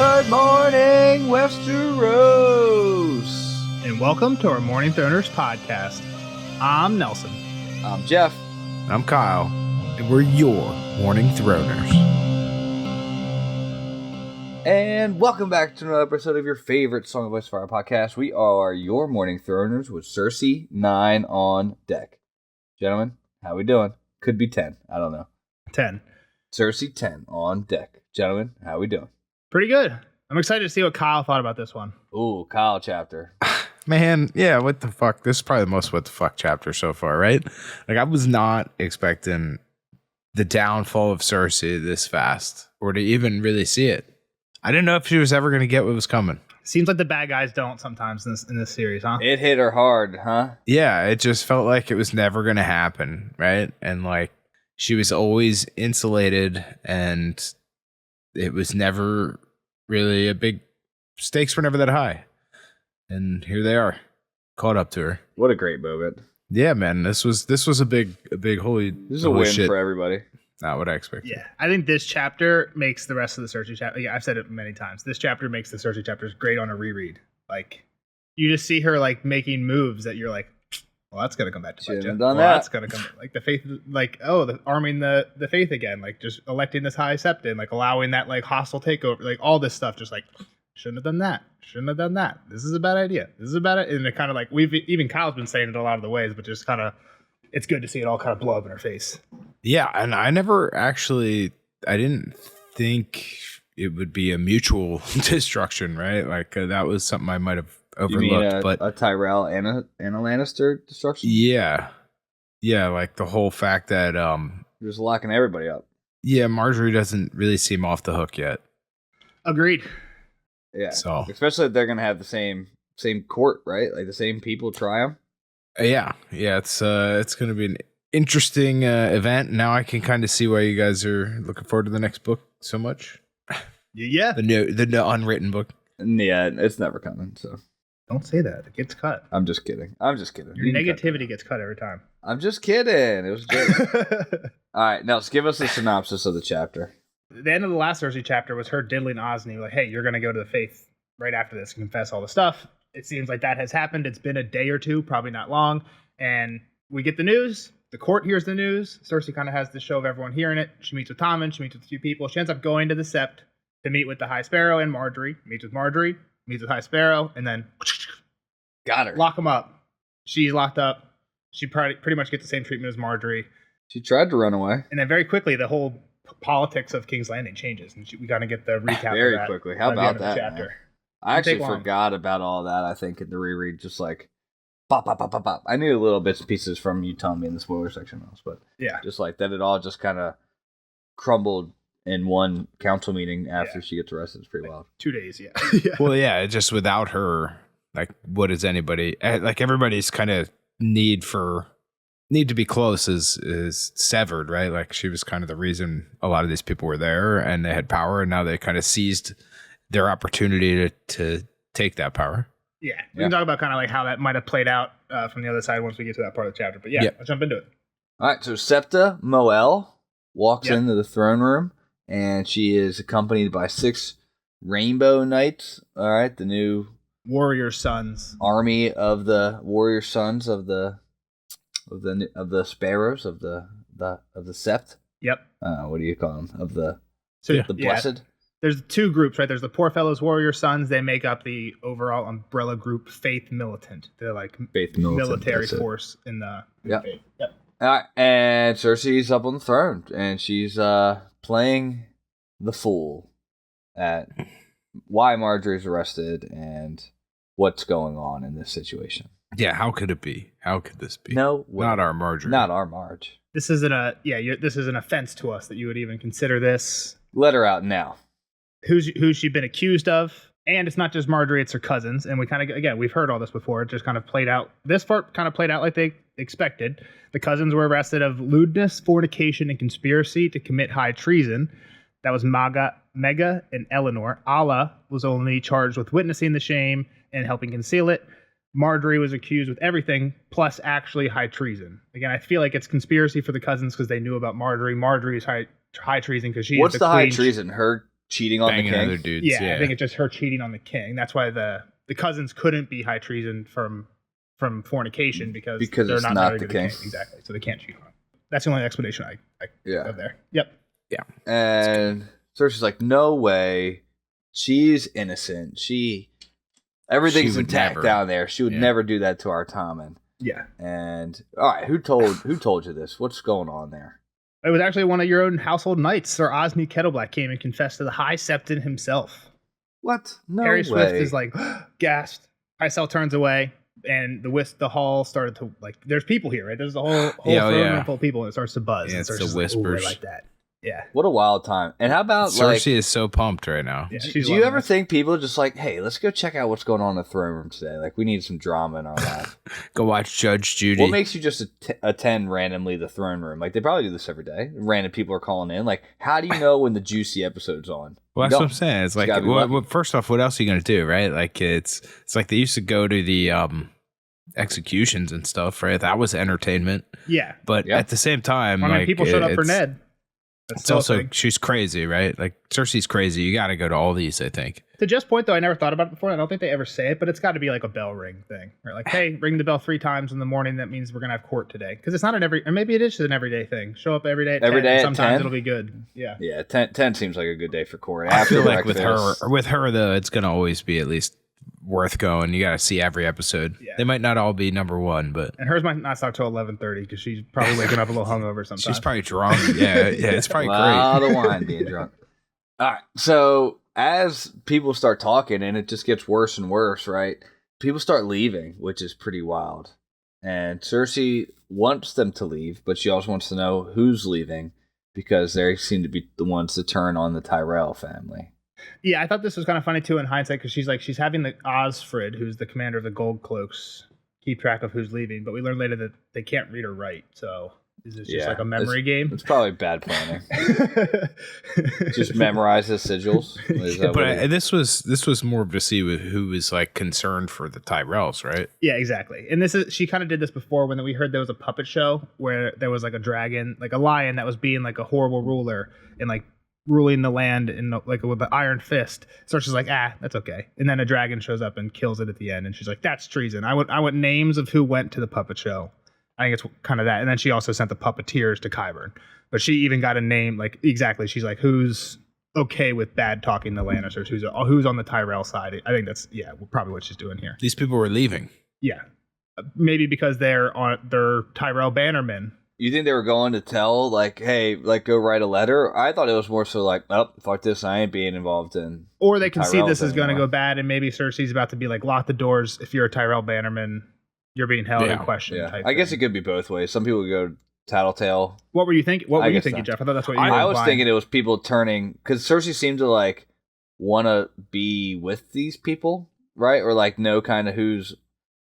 Good morning, Westeros! And welcome to our Morning Throners podcast. I'm Nelson. I'm Jeff. I'm Kyle. And we're your Morning Throners. And welcome back to another episode of your favorite Song of Ice and Fire podcast. We are your Morning Throners with Cersei 9 on deck. Gentlemen, how we doing? Could be 10. I don't know. 10. Cersei 10 on deck. Gentlemen, how we doing? Pretty good. I'm excited to see what Kyle thought about this one. Ooh, Kyle chapter. Man, yeah, what the fuck? This is probably the most what the fuck chapter so far, right? Like, I was not expecting the downfall of Cersei this fast, or to even really see it. I didn't know if she was ever going to get what was coming. Seems like the bad guys don't sometimes in this series, huh? It hit her hard, huh? Yeah, it just felt like it was never going to happen, right? And like, she was always insulated, and it was never really a big, stakes were never that high. And here they are, caught up to her. What a great moment. Yeah, man, this was a big holy. This is a win for everybody. Not what I expected. Yeah, I think this chapter makes the rest of the Cersei chapter. Yeah, I've said it many times. This chapter makes the Cersei chapters great on a reread. Like, you just see her like making moves that you're like, well, that's gonna come back to bite you. That's gonna come like the faith, like arming the faith again, like just electing this high septon, like allowing that like hostile takeover, like all this stuff, just like shouldn't have done that. Shouldn't have done that. This is a bad idea. This is a bad idea. And it kind of like even Kyle's been saying it a lot of the ways, but just kind of it's good to see it all kind of blow up in her face. Yeah, and I didn't think it would be a mutual destruction, right? Like that was something I might have overlooked. But a Tyrell and a Lannister destruction? Yeah, like the whole fact that just locking everybody up. Yeah, Marjorie doesn't really seem off the hook yet. Agreed. Yeah, so especially if they're gonna have the same court, right? Like the same people try them. Yeah, it's gonna be an interesting event. Now I can kind of see why you guys are looking forward to the next book so much. Yeah, the unwritten book. Yeah, it's never coming. So don't say that. It gets cut. I'm just kidding. Your negativity gets cut every time. I'm just kidding. It was good. All right, now give us a synopsis of the chapter. The end of the last Cersei chapter was her diddling Osney, like, hey, you're going to go to the faith right after this and confess all the stuff. It seems like that has happened. It's been a day or two, probably not long. And we get the news. The court hears the news. Cersei kind of has the show of everyone hearing it. She meets with Tommen. She meets with a few people. She ends up going to the Sept to meet with the High Sparrow and Marjorie. Meets with Marjorie, meets with High Sparrow, and then got her. Lock them up. She's locked up. She pretty much gets the same treatment as Marjorie. She tried to run away. And then very quickly, the whole politics of King's Landing changes, and we got to get the recap very of that quickly. How about that chapter? I actually forgot about all that. I think in the reread, just like pop. I knew little bits and pieces from you telling me in the spoiler section, but yeah, just like that, it all just kind of crumbled in one council meeting after she gets arrested. It's pretty wild. 2 days, yeah. Well, yeah, just without her, like, what is anybody like? Everybody's kind of need to be close is severed, right? Like she was kind of the reason a lot of these people were there and they had power, and now they kind of seized their opportunity to take that power. Yeah. We can talk about kind of like how that might have played out from the other side once we get to that part of the chapter. But let's jump into it. All right. So Septa Moel walks into the throne room, and she is accompanied by 6 Rainbow Knights. All right. The new Warrior Sons. Army of the Warrior Sons of the Sparrows of the Sept. Yep. What do you call them? Of the Blessed. There's 2 groups, right? There's the Poor Fellows Warrior Sons. They make up the overall umbrella group Faith Militant. They're like Faith Militant, military force in the Faith. Yep. All right, and Cersei's up on the throne, and she's playing the fool at why Marjorie's arrested and what's going on in this situation. Yeah, how could it be? How could this be? No, not our Marjorie. Not our Marge. This isn't this is an offense to us that you would even consider this. Let her out now. Who's she been accused of? And it's not just Marjorie; it's her cousins. And we kind of we've heard all this before. It just kind of played out. This part kind of played out like they expected. The cousins were arrested of lewdness, fornication, and conspiracy to commit high treason. That was Mega and Eleanor. Alla was only charged with witnessing the shame and helping conceal it. Marjorie was accused with everything, plus actually high treason. Again, I feel like it's conspiracy for the cousins because they knew about Marjorie. Marjorie's high treason because she. What's is the high queen. treason? Her cheating on the king. Other dudes. Yeah, I think it's just her cheating on the king. That's why the cousins couldn't be high treason from fornication because they're not married to the king. Exactly. So they can't cheat on him. That's the only explanation I have there. Yep. Yeah. And Cersei's like, no way. She's innocent. Everything's intact down there. She would never do that to our Tommen. Yeah. And all right, who told you this? What's going on there? It was actually one of your own household knights. Sir Osney Kettleblack came and confessed to the High Septon himself. What? No Harry way. Swift is like gasped. Pycelle turns away, and the hall started to like. There's people here, right? There's a whole throne room full of people, and it starts to buzz. Yeah, it's the whispers. I like that. Yeah. What a wild time. And how about Cersei is so pumped right now. Yeah, do you ever think people are just like, hey, let's go check out what's going on in the throne room today? Like, we need some drama in our life. Go watch Judge Judy. What makes you just attend randomly the throne room? Like, they probably do this every day. Random people are calling in. Like, how do you know when the juicy episode's on? Well, that's what I'm saying. It's like, first off, what else are you going to do, right? Like, it's like they used to go to the executions and stuff, right? That was entertainment. Yeah. But at the same time, people showed up for Ned. It's also, she's crazy, right? Like, Cersei's crazy. You got to go to all these, I think. To Jeff's point, though, I never thought about it before. I don't think they ever say it, but it's got to be like a bell ring thing. Right? Like, hey, ring the bell 3 times in the morning. That means we're going to have court today. Because it's not or maybe it is just an everyday thing. Show up every day at 10. Every day at sometimes 10? it'll be good. Yeah. Yeah, 10 seems like a good day for court. I feel like with her, though, it's going to always be at least worth going. You got to see every episode. Yeah. They might not all be number 1, but hers might not start till 11:30 because she's probably waking up a little hungover sometimes. She's probably drunk. Yeah, it's probably great. A lot of wine being drunk. All right, so as people start talking, and it just gets worse and worse, right? People start leaving, which is pretty wild. And Cersei wants them to leave, but she also wants to know who's leaving because they seem to be the ones to turn on the Tyrell family. Yeah, I thought this was kind of funny too in hindsight because she's having the Osfrid, who's the commander of the Gold Cloaks, keep track of who's leaving. But we learned later that they can't read or write. So is this just like a memory game? It's probably bad planning. Just memorize the sigils. But this was more to see who was like concerned for the Tyrells, right? Yeah, exactly. And she kind of did this before when we heard there was a puppet show where there was like a dragon, like a lion that was being like a horrible ruler and like ruling the land in like with the iron fist. So she's like, that's okay. And then a dragon shows up and kills it at the end, and she's like, that's treason. I want names of who went to the puppet show. I think it's kind of that. And then she also sent the puppeteers to Qyburn, but she even got a name like exactly. She's like, who's okay with bad talking the Lannisters? Who's on the Tyrell side? I think that's probably what she's doing here. These people were leaving. Yeah, maybe because they're Tyrell bannermen. You think they were going to tell, like, hey, like, go write a letter? I thought it was more so like, oh, fuck this, I ain't being involved in. Or they can see this is going to go bad, and maybe Cersei's about to be like, lock the doors. If you're a Tyrell bannerman, you're being held in question. Yeah. I guess it could be both ways. Some people go tattletale. What were you thinking? What were you thinking, Jeff? I thought that's what you were I was thinking it was people turning, because Cersei seemed to, like, want to be with these people, right? Or, like, know kind of who's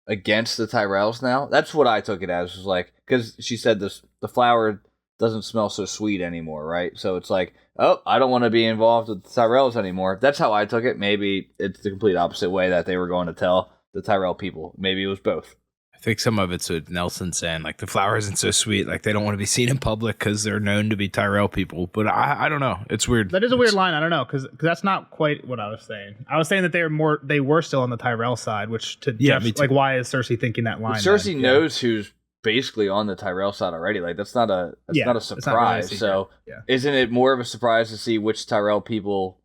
against the Tyrells now. That's what I took it as, was like, because she said the flower doesn't smell so sweet anymore, right? So it's like, oh, I don't want to be involved with the Tyrells anymore. That's how I took it. Maybe it's the complete opposite way that they were going to tell the Tyrell people. Maybe it was both. I think some of it's what Nelson saying, like the flower isn't so sweet, like they don't want to be seen in public because they're known to be Tyrell people. But I don't know. It's weird. That is a weird line. I don't know because that's not quite what I was saying. I was saying that they were still on the Tyrell side, which to Jeff, like, why is Cersei thinking that line? Well, Cersei knows who's basically on the Tyrell side already. Like that's not a surprise. So isn't it more of a surprise to see which Tyrell people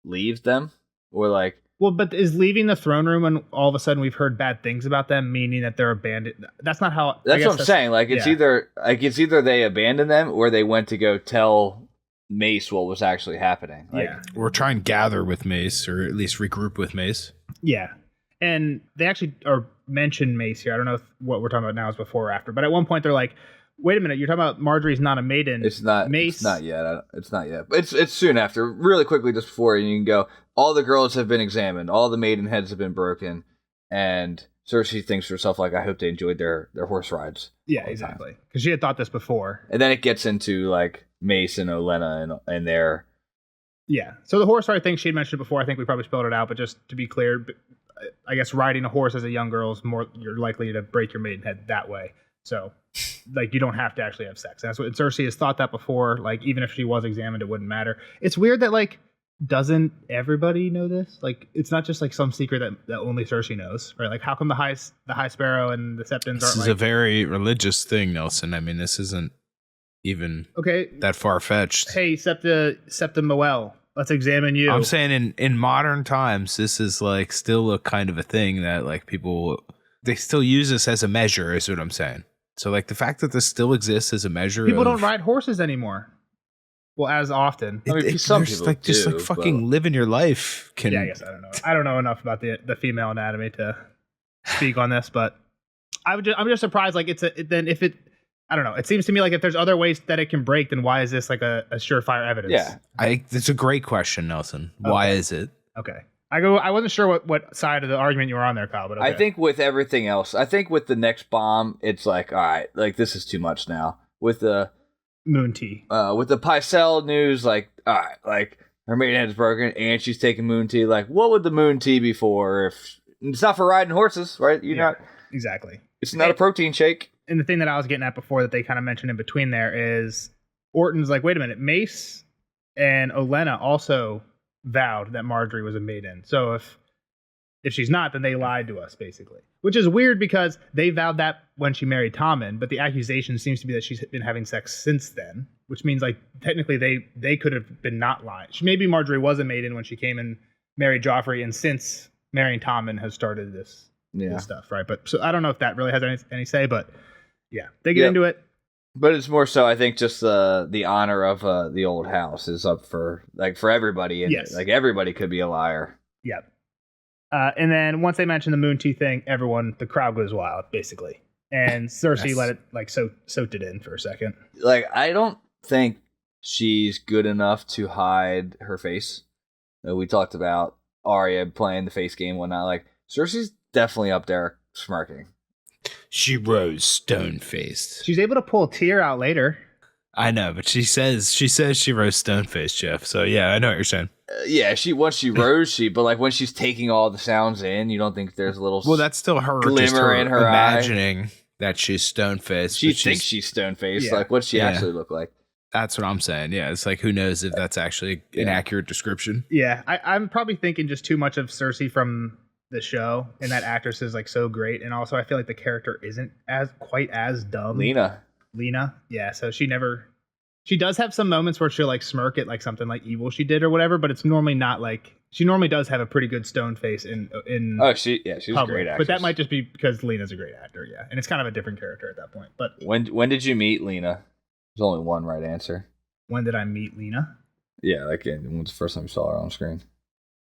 leave them or like? Well, but is leaving the throne room and all of a sudden we've heard bad things about them, meaning that they're abandoned? That's not how. That's what I'm saying. Like it's either they abandoned them or they went to go tell Mace what was actually happening. Like, or try and gather with Mace, or at least regroup with Mace. Yeah, and they actually mention Mace here. I don't know if what we're talking about now is before or after, but at one point they're like, wait a minute, you're talking about Marjorie's not a maiden. It's not. Mace. It's not yet. It's not yet. It's soon after. Really quickly, just before, and you can go. All the girls have been examined. All the maiden heads have been broken, and Cersei thinks to herself, like, I hope they enjoyed their horse rides. Yeah, exactly. Because she had thought this before. And then it gets into like Mace and Olenna and their. Yeah. So the horse ride thing she had mentioned before, I think we probably spelled it out, but just to be clear, I guess riding a horse as a young girl is more, you're likely to break your maidenhead that way. So, like, you don't have to actually have sex. That's what Cersei has thought that before. Like, even if she was examined, it wouldn't matter. It's weird that, like, doesn't everybody know this? Like, it's not just like some secret that only Cersei knows, right? Like, how come the High Sparrow and the Septons aren't This is a very religious thing, Nelson. I mean, this isn't even that far-fetched. Hey, Septa Moel, let's examine you. I'm saying in modern times, this is like still a kind of a thing that like people, they still use this as a measure, is what I'm saying. So like the fact that this still exists as a measure, people don't ride horses anymore. Well, as often. I mean, some people like just like fucking living your life. Yeah, I guess I don't know. I don't know enough about the female anatomy to speak on this, but I'm just surprised. Like I don't know. It seems to me like if there's other ways that it can break, then why is this like a surefire evidence? Yeah, it's a great question, Nelson. Why is it? Okay. I wasn't sure what side of the argument you were on there, Kyle, but okay. I think with everything else, I think with the next bomb, it's like, all right, like this is too much now. With the moon tea. With the Pycelle news, like, all right, like her maidenhead's broken and she's taking moon tea. Like, what would the moon tea be for? If it's not for riding horses, right? Exactly. It's not a protein shake. And the thing that I was getting at before that they kind of mentioned in between there is Orton's like, wait a minute, Mace and Olenna also vowed that Marjorie was a maiden. So if she's not, then they lied to us, basically. Which is weird because they vowed that when she married Tommen, but the accusation seems to be that she's been having sex since then, which means like technically they could have been not lying. Maybe Marjorie was a maiden when she came and married Joffrey, and since marrying Tommen has started this stuff, right? But so I don't know if that really has any say, but yeah, they get into it. But it's more so, I think, just the honor of the old house is up for everybody, and yes. Like everybody could be a liar. Yep. And then once they mention the moon tea thing, the crowd goes wild, basically. And Cersei let it soaked it in for a second. Like, I don't think she's good enough to hide her face. We talked about Arya playing the face game, whatnot. Like, Cersei's definitely up there smirking. She rose stone-faced. She's able to pull a tear out later. I know, but she says she rose stone-faced, Jeff. So yeah, I know what you're saying. Once she rose, but like when she's taking all the sounds in, you don't think there's a little that's still her glimmer in her imagining eye. That she's stone-faced. She thinks she's stone-faced. Yeah. Like, what's she actually look like? That's what I'm saying. Yeah, it's like, who knows if that's actually an accurate description. Yeah, I'm probably thinking just too much of Cersei from the show, and that actress is like so great, and also I feel like the character isn't quite as dumb. Lena, yeah. So she does have some moments where she'll like smirk at like something like evil she did or whatever, but it's normally not like she normally does have a pretty good stone face in she's a great actress. But that might just be because Lena's a great actor, yeah, and it's kind of a different character at that point. But when did you meet Lena? There's only one right answer. When did I meet Lena? Yeah, like when's the first time you saw her on screen?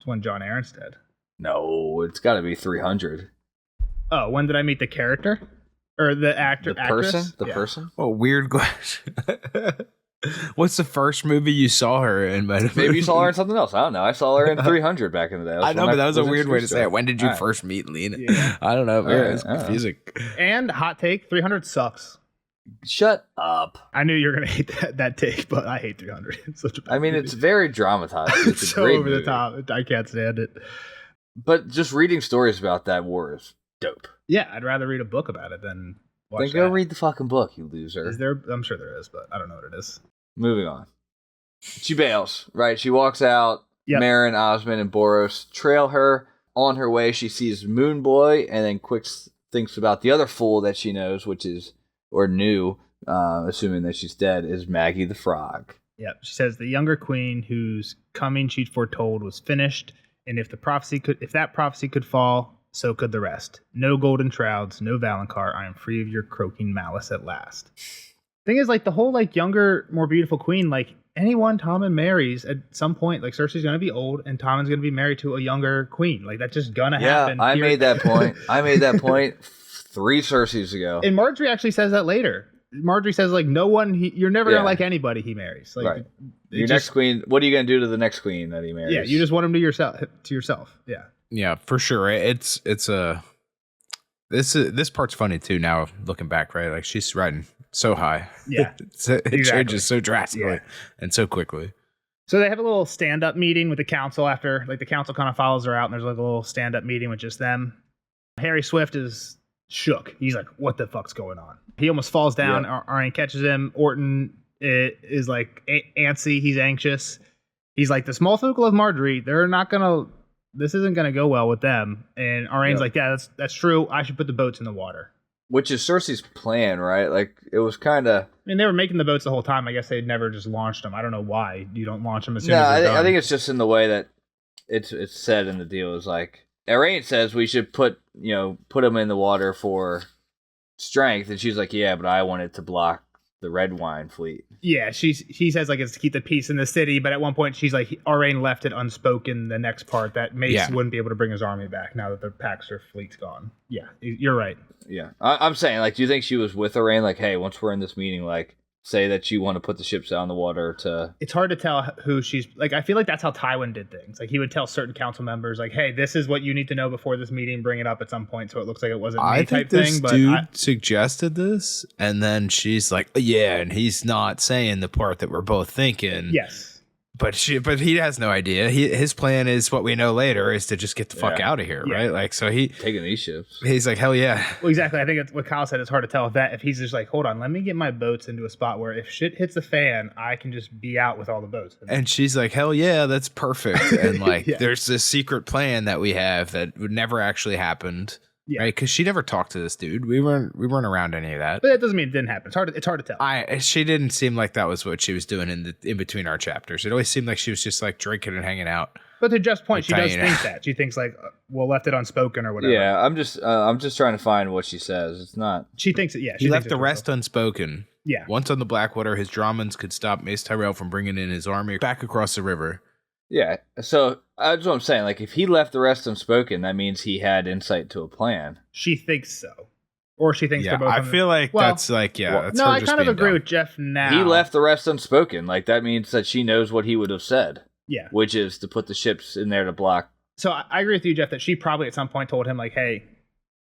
It's when John Aaron's dead. No, it's got to be 300. Oh, when did I meet the character? Or the actor? The person? Actress? The person? Oh, weird question. What's the first movie you saw her in? Maybe you saw her in something else. I don't know. I saw her in 300 back in the day. I know, but that was a weird way to say it. When did you first meet Lena? Yeah. I don't know. It's confusing. And hot take, 300 sucks. Shut up. I knew you were going to hate that take, but I hate 300. It's such a bad movie. It's very dramatized. It's so over the top. I can't stand it. But just reading stories about that war is dope. Yeah, I'd rather read a book about it than watch Then go read the fucking book, you loser. Is there? I'm sure there is, but I don't know what it is. Moving on. She bails, right? She walks out. Yep. Meryn, Osmond, and Boros trail her. On her way, she sees Moon Boy, and then quick thinks about the other fool that she knows, assuming that she's dead, is Maggie the Frog. Yep. She says the younger queen whose coming she'd foretold was finished, and if that prophecy could fall, so could the rest. No golden shrouds, no Valonqar. I am free of your croaking malice at last. Thing is, like, the whole like younger, more beautiful queen, like anyone Tommen marries at some point, like Cersei's gonna be old and Tommen's gonna be married to a younger queen. Like that's just gonna happen. I made that point. 3 Cerseis ago. And Marjorie actually says that later. Marjorie says like no one you're never gonna like anybody he marries. Like right. Next queen, what are you gonna do to the next queen that he marries? Yeah, you just want him to yourself. Yeah. Yeah, for sure. This part's funny too now looking back, right? Like she's riding so high. Yeah. It changes so drastically and so quickly. So they have a little stand-up meeting with the council after like the council kind of follows her out and there's like a little stand-up meeting with just them. Harry Swift is shook. He's like, what the fuck's going on? He almost falls down. Arryn catches him. Orton is like antsy. He's anxious. he's like, the small circle of Marjorie, this isn't gonna go well with them. And Arain's like, yeah, that's true. I should put the boats in the water. Which is Cersei's plan, right? Like, it was kind of... I mean, they were making the boats the whole time. I guess they'd never just launched them. I don't know why you don't launch them as soon as they're done. I think it's just in the way that it's said in the deal. Is like, Arain says we should put them in the water for strength, and she's like, yeah, but I want it to block the red wine fleet. Yeah, he says like it's to keep the peace in the city, but at one point she's like, Arain left it unspoken. The next part that Mace wouldn't be able to bring his army back now that the Paxter fleet's gone. Yeah, you're right. Yeah, I'm saying, like, do you think she was with Arain? Like, hey, once we're in this meeting, like, say that you want to put the ships out in the water to... It's hard to tell who she's... Like, I feel like that's how Tywin did things. Like, he would tell certain council members, like, hey, this is what you need to know before this meeting, bring it up at some point so it looks like it wasn't me type thing. But dude suggested this, and then she's like, yeah, and he's not saying the part that we're both thinking. Yes. But he has no idea. His plan is what we know later is to just get the fuck out of here, right? Like, so taking these ships. He's like, hell yeah. Well, exactly. I think it's what Kyle said. It's hard to tell if he's just like, hold on, let me get my boats into a spot where if shit hits the fan, I can just be out with all the boats. And she's like, hell yeah, that's perfect. And like, there's this secret plan that we have that would never actually happened. Yeah. Right, because she never talked to this dude. We weren't around any of that. But that doesn't mean it didn't happen. It's hard to tell. She didn't seem like that was what she was doing in between our chapters. It always seemed like she was just like drinking and hanging out. But to Jeff's point, she does think that. She thinks like, well, left it unspoken or whatever. Yeah, I'm just trying to find what she says. It's not. She thinks it. Yeah, he left the rest unspoken. Yeah. Once on the Blackwater, his Dromans could stop Mace Tyrell from bringing in his army back across the river. Yeah, so that's what I'm saying. Like, if he left the rest unspoken, that means he had insight to a plan. She thinks so, or she thinks they're both. I feel like that's like that's no, her I just kind of being agree dumb. with Jeff now. He left the rest unspoken. Like, that means that she knows what he would have said. Yeah, which is to put the ships in there to block. So I agree with you, Jeff, that she probably at some point told him like, hey,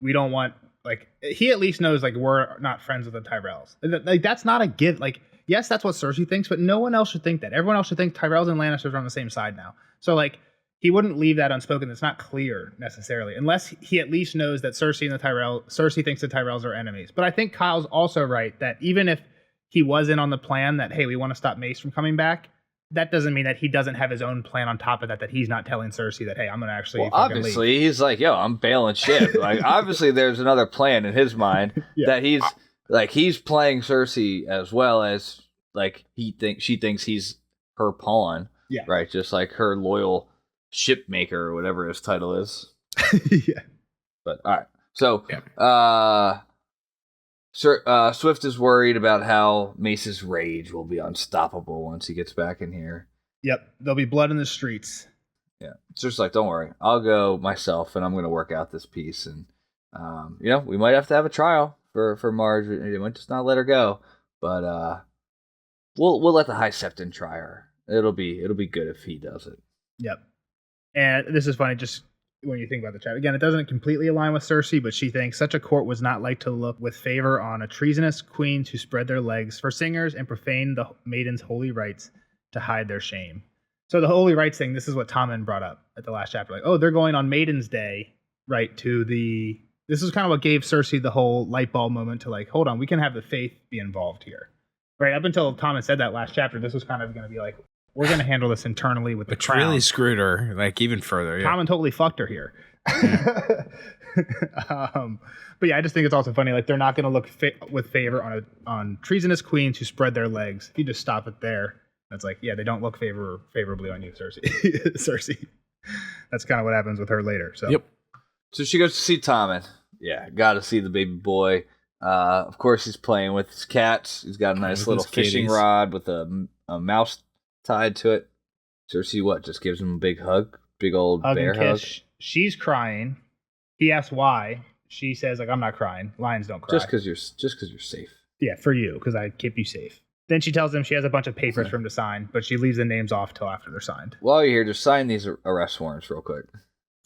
we don't want, like, he at least knows like we're not friends with the Tyrells. Like, that's not a give. Like, yes, that's what Cersei thinks, but no one else should think that. Everyone else should think Tyrells and Lannisters are on the same side now. So, like, he wouldn't leave that unspoken. It's not clear necessarily, unless he at least knows that Cersei thinks the Tyrells are enemies. But I think Kyle's also right that even if he was in on the plan that, hey, we want to stop Mace from coming back, that doesn't mean that he doesn't have his own plan on top of that he's not telling Cersei that, hey, I'm going to actually obviously leave. He's like, yo, I'm bailing ship. Like, obviously there's another plan in his mind that he's playing Cersei as well as, like, she thinks he's her pawn. Yeah. Right. Just like her loyal ship maker or whatever his title is. Yeah. But all right. So Swift is worried about how Mace's rage will be unstoppable once he gets back in here. Yep. There'll be blood in the streets. Yeah. It's just like, don't worry. I'll go myself and I'm going to work out this piece. And, we might have to have a trial for Marge. We might just not let her go. But we'll let the High Septon try her. It'll be good if he does it. Yep. And this is funny, just when you think about the chat. Again, it doesn't completely align with Cersei, but she thinks such a court was not like to look with favor on a treasonous queens who spread their legs for singers and profane the maiden's holy rites to hide their shame. So the holy rites thing, this is what Tommen brought up at the last chapter. Like, oh, they're going on Maiden's Day, right, this is kind of what gave Cersei the whole light bulb moment to, like, hold on, we can have the faith be involved here. Right, up until Tommen said that last chapter, this was kind of going to be like, we're going to handle this internally with the crown. Really screwed her, like, even further. Yeah. Tommen totally fucked her here. But yeah, I just think it's also funny. Like, they're not going to look with favor on treasonous queens who spread their legs. If you just stop it there, that's like, yeah, they don't look favorably on you, Cersei. Cersei. That's kind of what happens with her later. So. Yep. So she goes to see Tommen. Yeah, got to see the baby boy. Of course, he's playing with his cats. He's got a nice little fishing rod with a mouse tied to it. Cersei, just gives him a big hug? Big old bear hug? She's crying. He asks why. She says, like, I'm not crying. Lions don't cry. Just because you're safe. Yeah, for you, because I keep you safe. Then she tells him she has a bunch of papers for him to sign, but she leaves the names off till after they're signed. While you're here, just sign these arrest warrants real quick.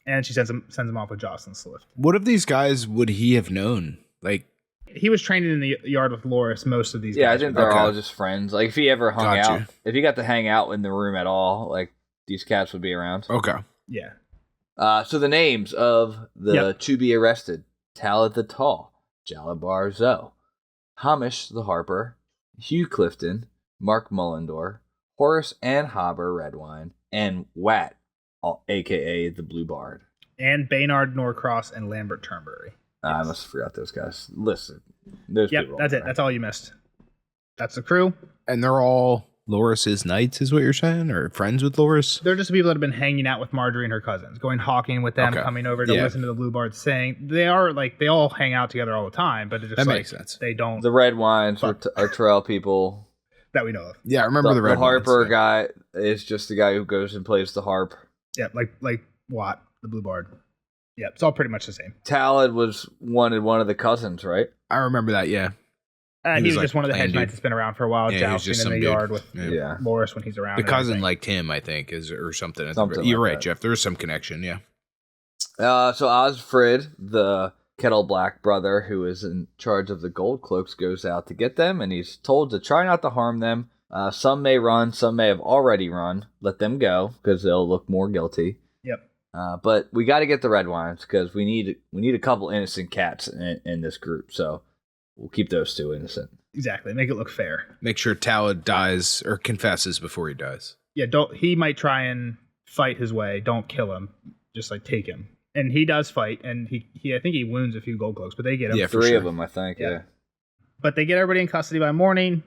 And she sends him off with Jocelyn Swift. What of these guys would he have known? Like, he was training in the yard with Loras. Most of these guys. Yeah, I think they're all just friends. Like, if he ever hung out, if he got to hang out in the room at all, like, these cats would be around. Okay. Yeah. So the names of the to be arrested: Talad the Tall, Jalabar Zoe, Hamish the Harper, Hugh Clifton, Mark Mullendore, Horace and Hobber Redwine, and Wat, a.k.a. the Blue Bard. And Baynard Norcross and Lambert Turnberry. I must have forgot those guys. Listen, those people. That's it. That's all you missed. That's the crew. And they're all Loris's knights, is what you're saying, or friends with Loris? They're just the people that have been hanging out with Marjorie and her cousins, going hawking with them, coming over to listen to the Blue Bard sing. They are like they all hang out together all the time, but it just that makes sense. They don't. The Red Wines are trail people that we know of. Yeah, I remember the Red Harper Wines, guy is just the guy who goes and plays the harp. Yeah, like Watt, the Blue Bard. Yeah, it's all pretty much the same. Talad wanted one of the cousins, right? I remember that. Yeah. He was just one of the hedge knights that's been around for a while, jousting in the yard with Loris when he's around. The cousin liked him, I think, or something. You're right, Jeff. There's some connection, yeah. So Osfrid, the Kettle Black brother who is in charge of the Gold Cloaks, goes out to get them, and he's told to try not to harm them. Some may run, some may have already run. Let them go, because they'll look more guilty. Yep. But we got to get the Red Wines, because we need a couple innocent cats in this group, so we'll keep those two innocent. Exactly. Make it look fair. Make sure Talad dies or confesses before he dies. Yeah, he might try and fight his way. Don't kill him. Just like take him. And he does fight, and he I think he wounds a few Gold Cloaks, but they get him. Yeah, three of them, I think. Yeah. But they get everybody in custody by morning.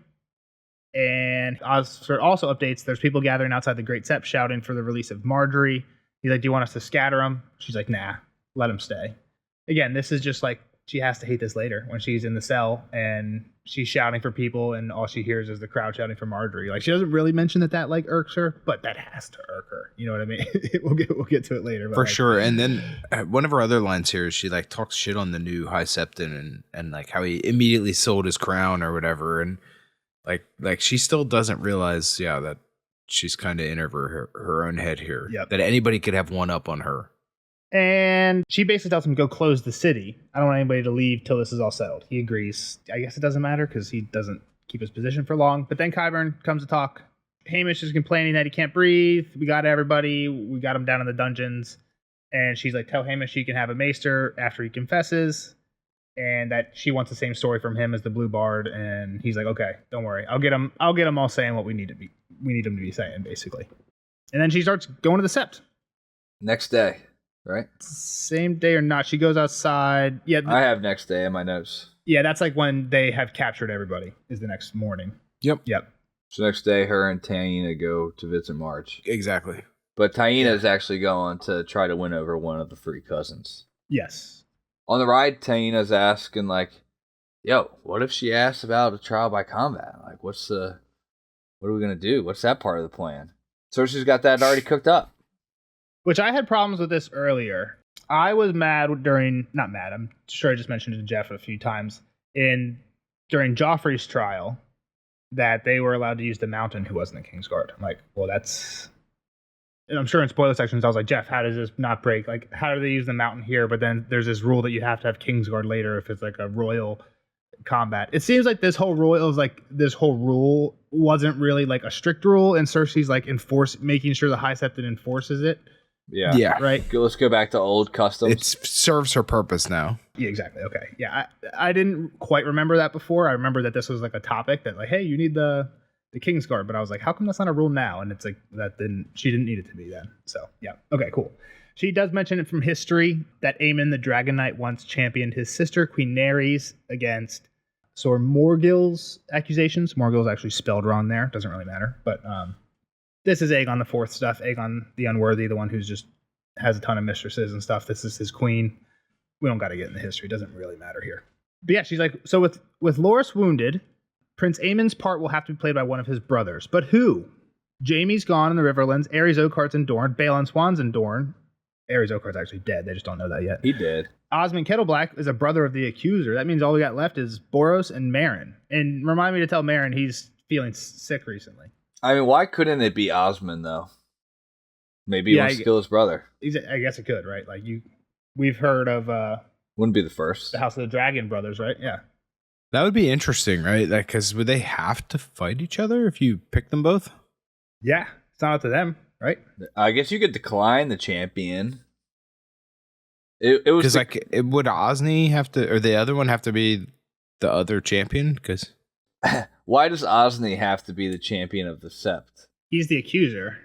And Osford also updates there's people gathering outside the Great Sept shouting for the release of Marjorie. He's like, do you want us to scatter them? She's like, nah, let them stay. Again, this is just like, she has to hate this later when she's in the cell and she's shouting for people and all she hears is the crowd shouting for Marjorie. Like, she doesn't really mention that like irks her, but that has to irk her. You know what I mean? we'll get to it later. But for sure. And then one of her other lines here is she like talks shit on the new High Septon and like how he immediately sold his crown or whatever. And like she still doesn't realize, that she's kind of in her own head here. Yep. That anybody could have one up on her. And she basically tells him, go close the city. I don't want anybody to leave till this is all settled. He agrees. I guess it doesn't matter because he doesn't keep his position for long. But then Qyburn comes to talk. Hamish is complaining that he can't breathe. We got everybody. We got him down in the dungeons. And she's like, tell Hamish he can have a maester after he confesses. And that she wants the same story from him as the Blue Bard. And he's like, okay, don't worry. I'll get him all saying what we need him to be saying, basically. And then she starts going to the Sept. Next day. Right? Same day or not? She goes outside. Yeah, I have next day in my notes. Yeah, that's like when they have captured everybody. Is the next morning. Yep. So next day, her and Taina go to visit Marge. Exactly. But Taina is actually going to try to win over one of the three cousins. Yes. On the ride, Taina's asking like, "Yo, what if she asks about a trial by combat? Like, what are we gonna do? What's that part of the plan?" Cersei's got that already cooked up. Which I had problems with this earlier. I was mad not mad, I'm sure I just mentioned it to Jeff a few times, during Joffrey's trial, that they were allowed to use the Mountain who wasn't a Kingsguard. I'm like, well, that's... And I'm sure in spoiler sections, I was like, Jeff, how does this not break? Like, how do they use the Mountain here? But then there's this rule that you have to have Kingsguard later if it's like a royal combat. It seems like this whole rule wasn't really like a strict rule, and Cersei's like making sure the High Septon enforces it. Yeah. Right. Let's go back to old customs. It serves her purpose now. Yeah, exactly. Okay. Yeah, I didn't quite remember that before. I remember that this was like a topic that like, hey, you need the Kingsguard, but I was like, how come that's not a rule now? And it's like she didn't need it to be then. So yeah. Okay, cool. She does mention it from history that Aemon the Dragon Knight once championed his sister Queen Nerys against Sir Morgill's accusations. Morgill's actually spelled wrong there. Doesn't really matter, but this is Aegon the Fourth stuff. Aegon the Unworthy, the one who's just has a ton of mistresses and stuff. This is his queen. We don't got to get into history. It doesn't really matter here. But yeah, she's like, so with Loras wounded, Prince Aemon's part will have to be played by one of his brothers. But who? Jaime's gone in the Riverlands. Aerys Oakheart's in Dorne. Balon Swan's in Dorne. Aerys Oakheart's actually dead. They just don't know that yet. He did. Osmond Kettleblack is a brother of the accuser. That means all we got left is Boros and Meryn. And remind me to tell Meryn he's feeling sick recently. I mean, why couldn't it be Osmond, though? Maybe he wants to kill his brother. I guess it could, right? Like, we've heard of... Wouldn't be the first. The House of the Dragon brothers, right? Yeah. That would be interesting, right? Like, because would they have to fight each other if you pick them both? Yeah. It's not up to them, right? I guess you could decline the champion. It was... Because, would Osney have to... Or the other one have to be the other champion? Because... Why does Osney have to be the champion of the Sept? He's the accuser.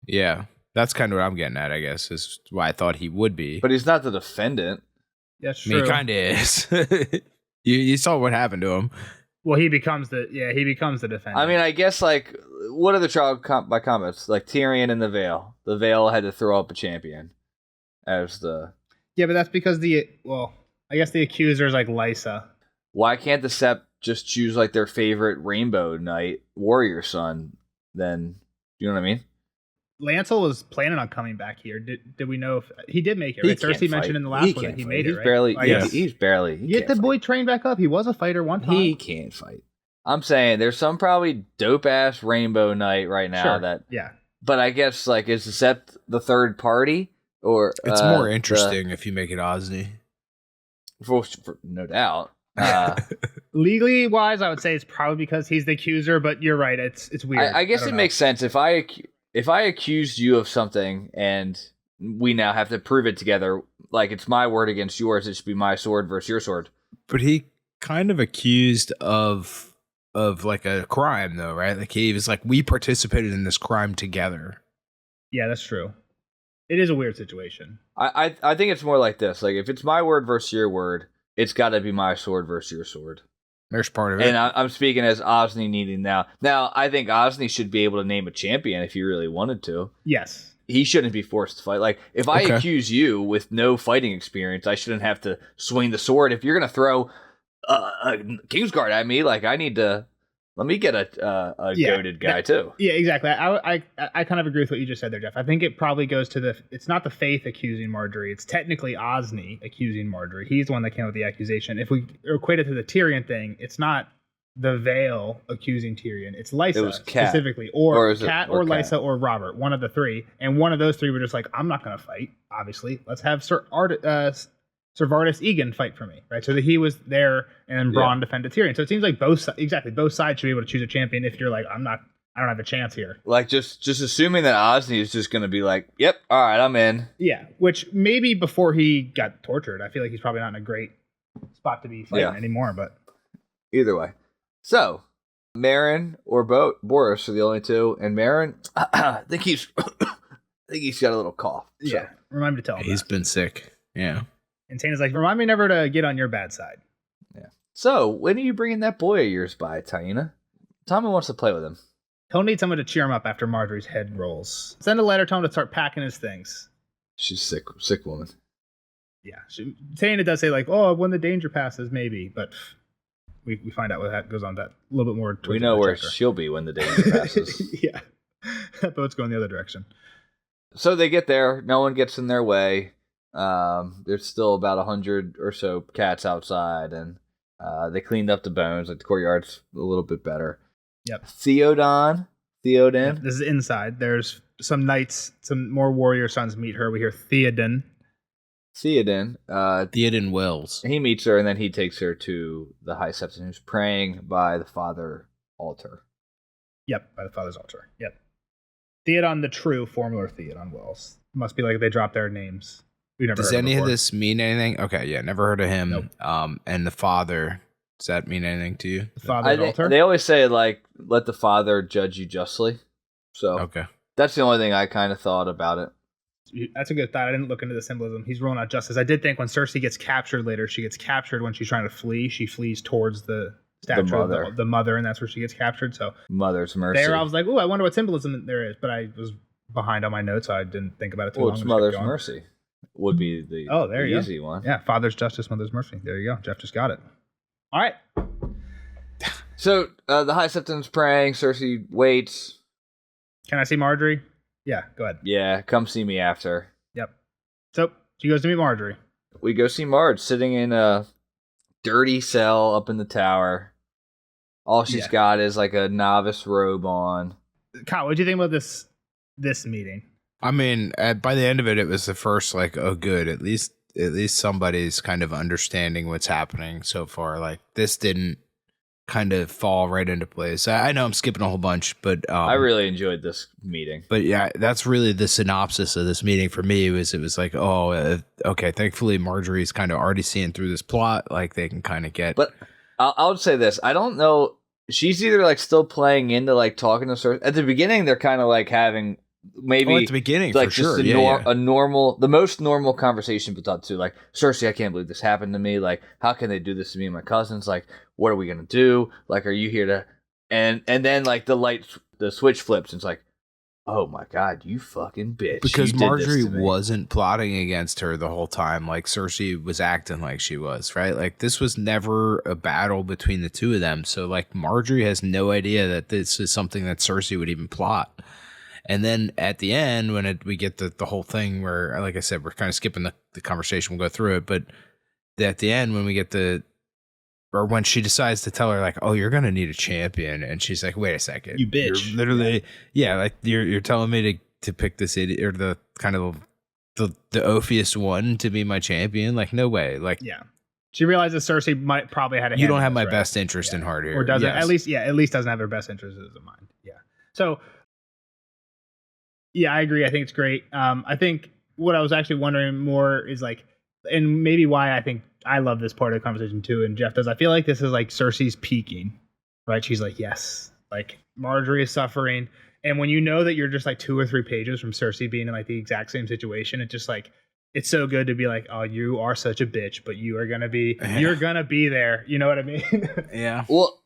Yeah, that's kind of what I'm getting at, I guess, is why I thought he would be. But he's not the defendant. That's I true. mean, he kind of is. you saw what happened to him. Well, he becomes the defendant. I mean, I guess, like, what are the trial by comments? Like, Tyrion and the Vale. The Vale had to throw up a champion as the... Yeah, but that's because I guess the accuser is like Lysa. Why can't the Sept just choose, like, their favorite Rainbow Knight, Warrior Son, then... You know what I mean? Lancel was planning on coming back here. Did we know if he did make it? Right? Cersei mentioned in the last one that he made it. Right? He's barely. Get the boy trained back up. He was a fighter one time. He can't fight. I'm saying there's some probably dope ass Rainbow Knight right now But I guess, like, is the Sept the third party, or it's more interesting if you make it Osney. For no doubt. Legally wise, I would say it's probably because he's the accuser. But you're right. It's weird. I guess it makes sense if I accused you of something and we now have to prove it together, like it's my word against yours, it should be my sword versus your sword. But he kind of accused of like a crime, though, right? Like he was like, we participated in this crime together. Yeah, that's true. It is a weird situation. I think it's more like this. Like, if it's my word versus your word, it's got to be my sword versus your sword. There's part of it. And I'm speaking as Osney needing now. Now, I think Osney should be able to name a champion if he really wanted to. Yes. He shouldn't be forced to fight. Like, if I accuse you with no fighting experience, I shouldn't have to swing the sword. If you're going to throw a Kingsguard at me, like, I need to... Let me get a goated guy, too. Yeah, exactly. I kind of agree with what you just said there, Jeff. I think it probably goes to it's not the Faith accusing Margaery. It's technically Osney accusing Margaery. He's the one that came up with the accusation. If we equate it to the Tyrion thing, it's not the Vale accusing Tyrion. It's Lysa specifically. Or Cat or Lysa or Robert. One of the three. And one of those three were just like, I'm not going to fight, obviously. Let's have Sir Vardis Egan fight for me, right? So that he was there and Bronn defended Tyrion. So it seems like both sides should be able to choose a champion if you're like, I don't have a chance here. Like, just assuming that Osney is just going to be like, yep, all right, I'm in. Yeah, which maybe before he got tortured, I feel like he's probably not in a great spot to be fighting anymore, but... Either way. So, Meryn or Boris are the only two, and Meryn, I think he's got a little cough. So. Yeah, remind me to tell him he's been sick, yeah. And Tana's like, remind me never to get on your bad side. Yeah. So, when are you bringing that boy of yours by, Taina? Tommy wants to play with him. He'll need someone to cheer him up after Marjorie's head rolls. Send a letter to him to start packing his things. She's sick woman. Yeah. Tana does say, like, oh, when the danger passes, maybe. But we find out what that goes on that a little bit more. We know where she'll be when the danger passes. Yeah. That boat's going the other direction. So they get there. No one gets in their way. There's still about 100 or so cats outside, and they cleaned up the bones. Like, the courtyard's a little bit better. Yep. Theoden. Yep, this is inside. There's some knights, some more warrior sons meet her. We hear Theoden. Theoden Wells. He meets her, and then he takes her to the High Septon, who's praying by the Father altar. Yep, by the Father's altar. Yep. Theoden the True, former Theoden Wells. Must be like they dropped their names. Does any of this mean anything? Okay, yeah, never heard of him. Nope. And the Father, does that mean anything to you? The Father's altar? They always say, like, let the Father judge you justly. So okay, that's the only thing I kind of thought about it. That's a good thought. I didn't look into the symbolism. He's ruling out justice. I did think when Cersei gets captured later, she gets captured when she's trying to flee. She flees towards the statue of the mother, and that's where she gets captured. So Mother's mercy. There, I was like, oh, I wonder what symbolism there is. But I was behind on my notes, so I didn't think about it too long. Well, it's Mother's mercy. Would be the easy one. Yeah, Father's justice, Mother's mercy. There you go. Jeff just got it. All right. So the High Septon's praying. Cersei waits. Can I see Margaery? Yeah, go ahead. Yeah, come see me after. Yep. So she goes to meet Margaery. We go see Marge sitting in a dirty cell up in the tower. All she's got is like a novice robe on. Kyle, what do you think about this meeting? I mean, by the end of it, it was the first, like, oh, good. At least somebody's kind of understanding what's happening so far. Like, this didn't kind of fall right into place. I know I'm skipping a whole bunch, but I really enjoyed this meeting. But yeah, that's really the synopsis of this meeting for me. It was like, oh, okay. Thankfully, Marjorie's kind of already seeing through this plot. Like, they can kind of get. But I would say this: I don't know she's either like still playing into like talking to Cersei. At the beginning, they're kind of like having maybe at the beginning, like for just sure. a normal, the most normal conversation between two. Like, Cersei, I can't believe this happened to me. Like, how can they do this to me and my cousins? Like, what are we gonna do? Like, are you here to? And then like the switch flips and it's like, oh my god, you fucking bitch! Because you did Marjorie this to me. wasn't plotting against her the whole time. Like Cersei was acting like she was, right? Like this was never a battle between the two of them. So like Marjorie has no idea that this is something that Cersei would even plot. And then at the end, when we get the whole thing where, like I said, we're kind of skipping the conversation. We'll go through it. But at the end, when we get or when she decides to tell her, like, oh, you're going to need a champion. And she's like, wait a second. You bitch. You're literally, like you're telling me to pick this idiot or the kind of the Ophius one to be my champion. Like, no way. Like, yeah. She realizes Cersei might probably had a hand. You don't in have this, my right? best interest in heart here. Or doesn't, Yes. at least doesn't have her best interests in mind. Yeah. So, yeah, I agree. I think it's great. I think what I was actually wondering more is like, and maybe why I think I love this part of the conversation too, and Jeff does. I feel like this is like Cersei's peaking, right? She's like, yes, like Marjorie is suffering, and when you know that you're just like 2 or 3 pages from Cersei being in like the exact same situation, it's just like, it's so good to be like, oh, you are such a bitch, but you're gonna be there. You know what I mean? Yeah. Well,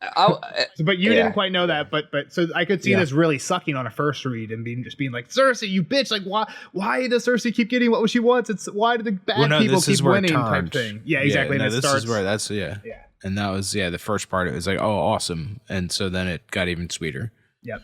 but you didn't quite know that. But so I could see this really sucking on a first read and being like, Cersei, you bitch! Like, why does Cersei keep getting what she wants? It's why do the bad people keep winning? Type thing. Yeah, exactly. Yeah, and this starts, is where that's yeah. And that was the first part. It was like, oh, awesome, and so then it got even sweeter. Yep.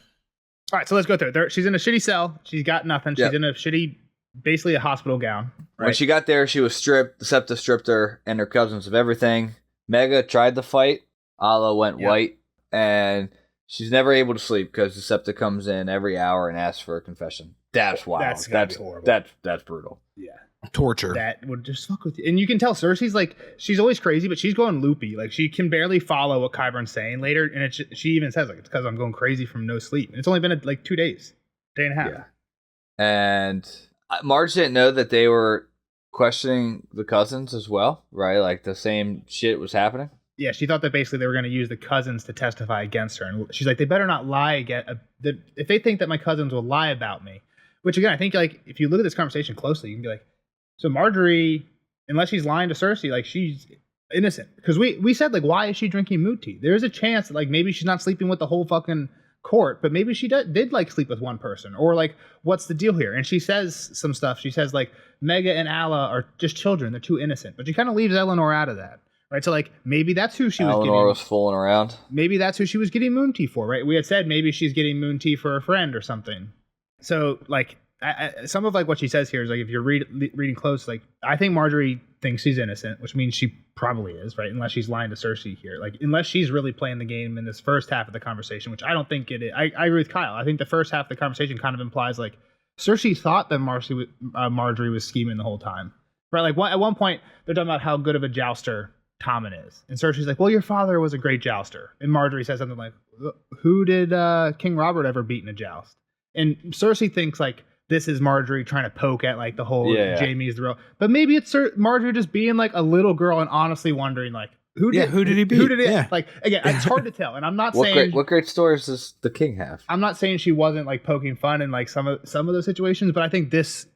All right, so let's go through it. She's in a shitty cell. She's got nothing. She's in a shitty, basically a hospital gown. Right? When she got there, she was stripped. The Septa stripped her and her cousins of everything. Mega tried to fight. Ala went white, and she's never able to sleep because the Septa comes in every hour and asks for a confession. That's wild. That's horrible. That's brutal. Yeah. Torture. That would just fuck with you. And you can tell Cersei's like, she's always crazy, but she's going loopy. Like, she can barely follow what Qyburn's saying later. And she even says, like, it's because I'm going crazy from no sleep. And it's only been like 2 days, day and a half. Yeah. And Marge didn't know that they were questioning the cousins as well, right? Like, the same shit was happening. Yeah, she thought that basically they were going to use the cousins to testify against her. And she's like, they better not lie again. If they think that my cousins will lie about me, which again, I think like if you look at this conversation closely, you can be like, so Marjorie, unless she's lying to Cersei, like she's innocent. Because we said like, why is she drinking mood tea? There's a chance that like maybe she's not sleeping with the whole fucking court, but maybe she did like sleep with one person, or like what's the deal here? And she says some stuff. She says like Mega and Ala are just children; they're too innocent. But she kind of leaves Eleanor out of that, right? So like maybe that's who she was. Eleanor was fooling around. Maybe that's who she was getting moon tea for, right? We had said maybe she's getting moon tea for a friend or something. So like some of like what she says here is like if you're reading close, like I think Marjorie thinks she's innocent, which means she probably is, right? Unless she's lying to Cersei here, like unless she's really playing the game in this first half of the conversation, which I don't think it is. I agree with Kyle. I think the first half of the conversation kind of implies like Cersei thought that Marjorie was scheming the whole time, right? Like at one point they're talking about how good of a jouster Tommen is, and Cersei's like, well, your father was a great jouster, and Marjorie says something like, who did King Robert ever beat in a joust? And Cersei thinks like this is Marjorie trying to poke at like the whole Jaime's the real, but maybe it's Marjorie just being like a little girl and honestly wondering like who did he beat? Who did it? Yeah. Like again, it's hard to tell, and I'm not saying what great stories does the king have. I'm not saying she wasn't like poking fun in like some of those situations, but I think this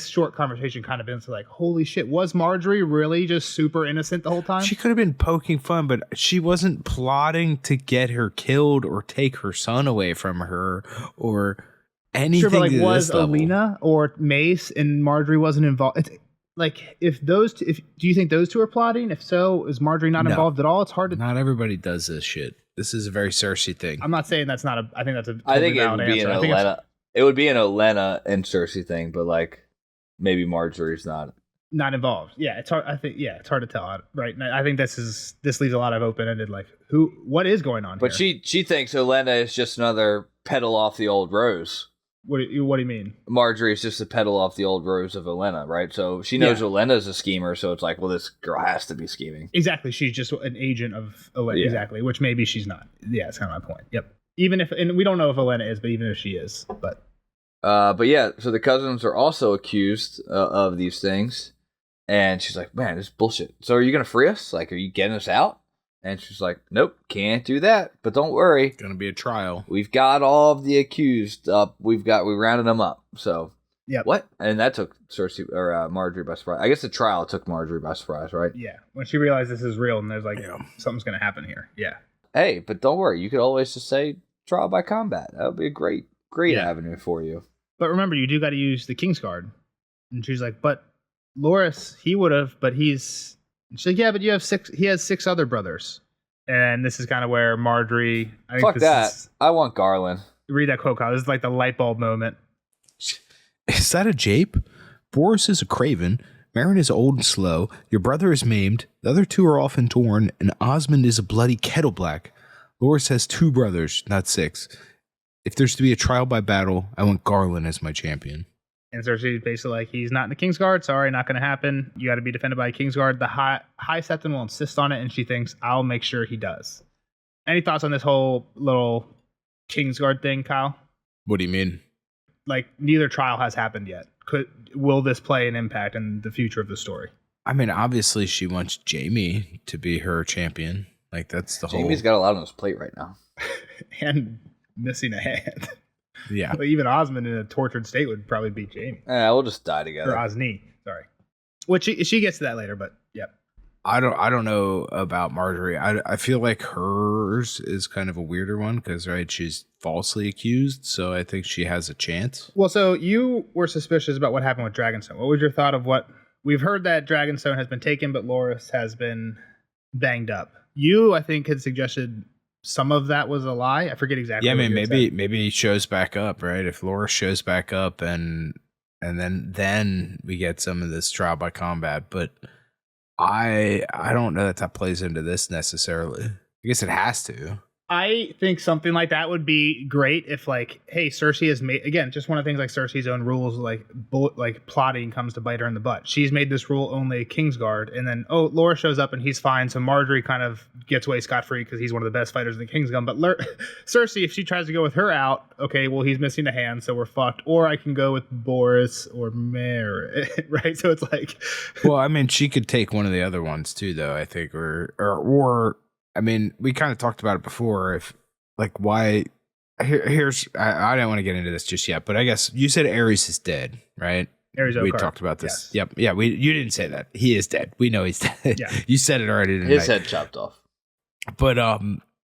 short conversation kind of into like, holy shit, was Marjorie really just super innocent the whole time? She could have been poking fun, but she wasn't plotting to get her killed or take her son away from her or anything. Sure, but like was Alina or Mace and Marjorie wasn't involved? It's like if do you think those two are plotting? If so, is Marjorie not involved at all? It's hard to. Not everybody does this shit. This is a very Cersei thing. I'm not saying that's not a. I think that's a. Totally I think it would be an Olenna. It would be an Olenna and Cersei thing, but like maybe Marjorie's not involved. Yeah, it's hard. I think it's hard to tell, right? And I think this leaves a lot of open ended. Like what is going on? But here? she thinks Olenna is just another petal off the old rose. What do you mean? Marjorie is just a petal off the old rose of Olenna, right? So she knows Olenna's a schemer, so it's like, well, this girl has to be scheming. Exactly. She's just an agent of Olenna. Yeah. Exactly. Which maybe she's not. Yeah, that's kind of my point. Yep. Even if, and we don't know if Olenna is, but even if she is, but yeah, so the cousins are also accused of these things, and she's like, man, this is bullshit. So are you going to free us? Like, are you getting us out? And she's like, nope, can't do that. But don't worry. Gonna be a trial. We've got all of the accused up. We rounded them up. So, yep. What? And that took Cersei or Marjorie by surprise. I guess the trial took Marjorie by surprise, right? Yeah. When she realized this is real and there's like, something's going to happen here. Yeah. Hey, but don't worry. You could always just say trial by combat. That would be a great avenue for you. But remember, you do got to use the Kingsguard. And she's like, but Loras, he would have, but she's like, yeah, but he has 6 other brothers. And this is kind of where Marjorie, Fuck that. I want Garland. Read that quote, Kyle. This is like the light bulb moment. Is that a jape? Boris is a craven. Meryn is old and slow. Your brother is maimed. The other 2 are often torn. And Osmond is a bloody kettle black. Loras has 2 brothers, not 6. If there's to be a trial by battle, I want Garland as my champion. And Cersei's basically like, he's not in the Kingsguard. Sorry, not going to happen. You got to be defended by a Kingsguard. The High Septon will insist on it, and she thinks, I'll make sure he does. Any thoughts on this whole little Kingsguard thing, Kyle? What do you mean? Like, neither trial has happened yet. Will this play an impact in the future of the story? I mean, obviously she wants Jaime to be her champion. Like, that's the whole... Jaime's got a lot on his plate right now. And missing a hand. Yeah. Well, even Osmond in a tortured state would probably beat Jaime. Yeah, we'll just die together. Or Osney, sorry. Which she gets to that later, but yep. I don't know about Marjorie. I feel like hers is kind of a weirder one because, right, she's falsely accused, so I think she has a chance. Well, so you were suspicious about what happened with Dragonstone. What was your thought of what... We've heard that Dragonstone has been taken, but Loras has been banged up. You, I think, had suggested some of that was a lie. I forget exactly. Yeah, I mean, maybe he shows back up, right? If Loras shows back up and then we get some of this trial by combat, but I don't know that plays into this necessarily. I guess it has to. I think something like that would be great if, like, hey, Cersei has made, again, just one of the things like Cersei's own rules, like plotting comes to bite her in the butt. She's made this rule only Kingsguard, and then, Laura shows up and he's fine, so Marjorie kind of gets away scot-free because he's one of the best fighters in the Kingsguard. But Cersei, if she tries to go with her out, okay, well, he's missing a hand, so we're fucked. Or I can go with Boris or Meryn, right? So it's like... Well, I mean, she could take one of the other ones too, though, I think, or I mean, we kind of talked about it before. If like, why? Here's I don't want to get into this just yet, but I guess you said Aerys is dead, right? Aerys we talked about this. Yes. Yep. Yeah. You didn't say that. He is dead. We know he's dead. Yeah. You said it already tonight. His head chopped off. But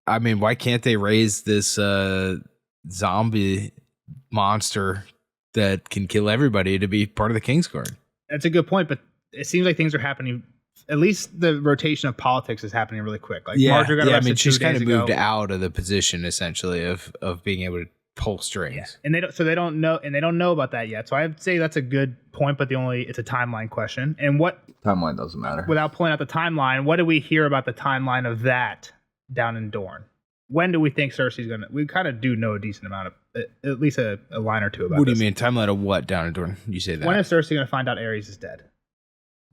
I mean, why can't they raise this zombie monster that can kill everybody to be part of the Kingsguard? That's a good point, but it seems like things are happening. At least the rotation of politics is happening really quick. Like Marjorie got arrested 2 days ago. She's kind of moved out of the position essentially of being able to pull strings. Yeah. And they don't know about that yet. So I'd say that's a good point, but it's a timeline question. And what timeline doesn't matter. Without pulling out the timeline, what do we hear about the timeline of that down in Dorne? When do we think Cersei's gonna? We kind of do know a decent amount of, at least a line or two about. What do you mean timeline of what down in Dorne? You say that. When is Cersei gonna find out Aerys is dead?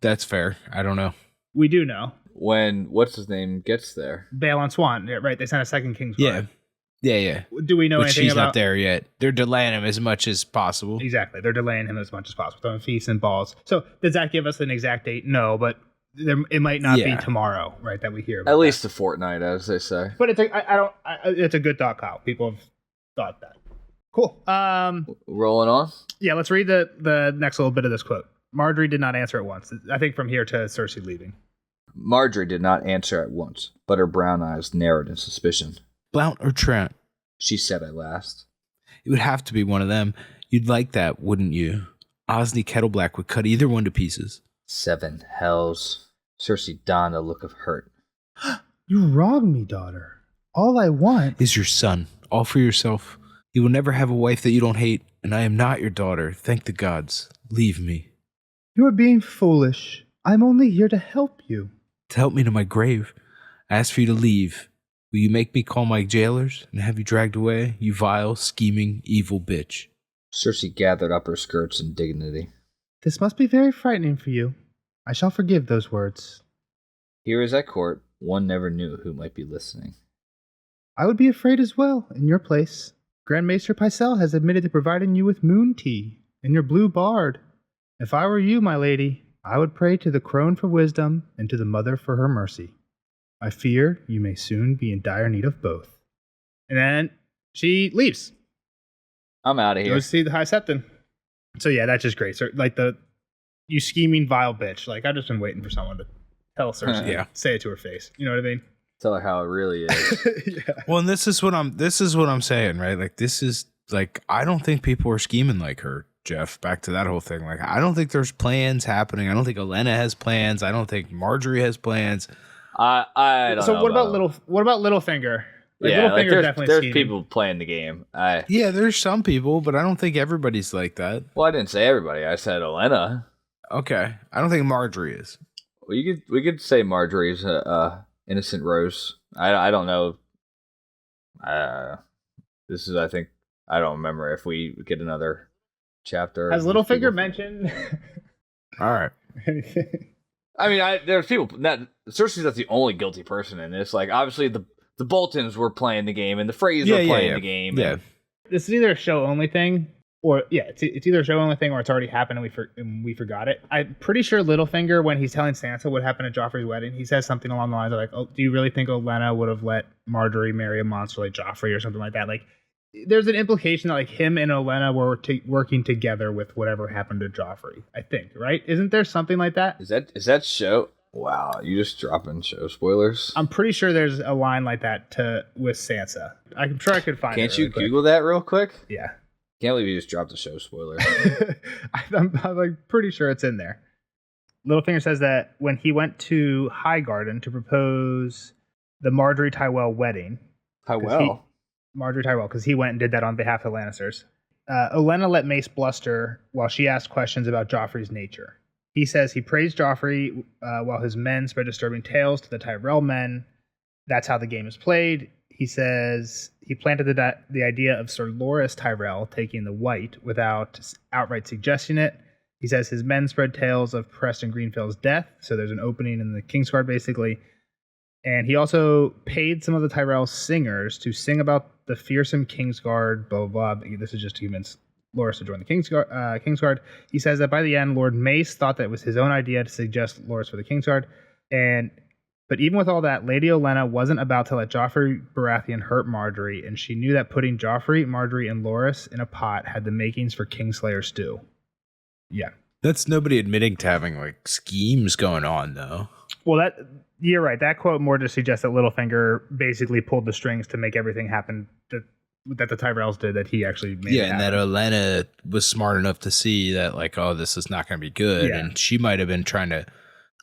That's fair. I don't know. We do know. When, what's his name, gets there. Balon Swan, right? They sent a second Kingsguard. Yeah. Do we know but anything she's about... not there yet. They're delaying him as much as possible. Exactly. They're delaying him as much as possible. Throwing feasts and balls. So does that give us an exact date? No, but it might not be tomorrow, right, that we hear about at least a fortnight, as they say. But it's a good thought, Kyle. People have thought that. Cool. Rolling on? Yeah, let's read the next little bit of this quote. Marjorie did not answer at once. I think from here to Cersei leaving. Marjorie did not answer at once, but her brown eyes narrowed in suspicion. Blount or Trent? She said at last. It would have to be one of them. You'd like that, wouldn't you? Osney Kettleblack would cut either one to pieces. 7 hells. Cersei donned a look of hurt. You wronged me, daughter. All I want is your son. All for yourself. You will never have a wife that you don't hate, and I am not your daughter. Thank the gods. Leave me. You are being foolish. I'm only here to help you. To help me to my grave. I ask for you to leave. Will you make me call my jailers and have you dragged away, you vile, scheming, evil bitch? Cersei gathered up her skirts in dignity. This must be very frightening for you. I shall forgive those words. Here as at court, one never knew who might be listening. I would be afraid as well, in your place. Grand Maester Pycelle has admitted to providing you with moon tea and your blue bard. If I were you, my lady, I would pray to the crone for wisdom and to the mother for her mercy. I fear you may soon be in dire need of both. And then she leaves. I'm out of here. Goes to see the High Septon. So yeah, that's just great. So, like you scheming vile bitch. Like I've just been waiting for someone to tell Cersei, say it to her face. You know what I mean? Tell her how it really is. Yeah. Well, and this is what I'm saying, right? Like this is like I don't think people are scheming like her, Jeff. Back to that whole thing. Like I don't think there's plans happening. I don't think Olenna has plans. I don't think Marjorie has plans. I don't so know. What about Littlefinger? Like, yeah, Littlefinger's there's people playing the game. Yeah, there's some people, but I don't think everybody's like that. Well, I didn't say everybody. I said Olenna. Okay. I don't think Marjorie is. We could say Marjorie's innocent rose. I don't know. This is, I think, I don't remember if we get another chapter. Has Littlefinger mentioned? All right. I mean, there's people. Cersei's not the only guilty person in this. Like, obviously, the Boltons were playing the game, and the Freys were playing the game. Yeah. This is either a show-only thing, or, it's either a show-only thing, or it's already happened and we forgot it. I'm pretty sure Littlefinger, when he's telling Sansa what happened at Joffrey's wedding, he says something along the lines of, like, oh, do you really think Olenna would have let Marjorie marry a monster like Joffrey or something like that? Like, there's an implication that, like, him and Olenna were working together with whatever happened to Joffrey, I think, right? Isn't there something like that? Is that show? Wow, you just dropping show spoilers. I'm pretty sure there's a line like that with Sansa. I'm sure I could find it. Can't you Google that real quick? Yeah. Can't believe you just dropped a show spoiler. I'm like pretty sure it's in there. Littlefinger says that when he went to Highgarden to propose the Marjorie Tyrell wedding. Marjorie Tyrell, because he went and did that on behalf of the Lannisters. Olenna let Mace bluster while she asked questions about Joffrey's nature. He says he praised Joffrey while his men spread disturbing tales to the Tyrell men. That's how the game is played. He says he planted the idea of Sir Loras Tyrell taking the white without outright suggesting it. He says his men spread tales of Preston Greenfield's death, so there's an opening in the Kingsguard, basically. And he also paid some of the Tyrell singers to sing about the fearsome Kingsguard, blah, blah, blah. This is just to convince Loras to join the Kingsguard. He says that by the end, Lord Mace thought that it was his own idea to suggest Loras for the Kingsguard. But even with all that, Lady Olenna wasn't about to let Joffrey Baratheon hurt Marjorie, and she knew that putting Joffrey, Marjorie, and Loras in a pot had the makings for Kingslayer stew. Yeah. That's nobody admitting to having, like, schemes going on, though. Well, you're right. That quote more just suggests that Littlefinger basically pulled the strings to make everything happen that the Tyrells did, that he actually made it happen. And that Olenna was smart enough to see that, like, oh, this is not going to be good. Yeah. And she might have been trying to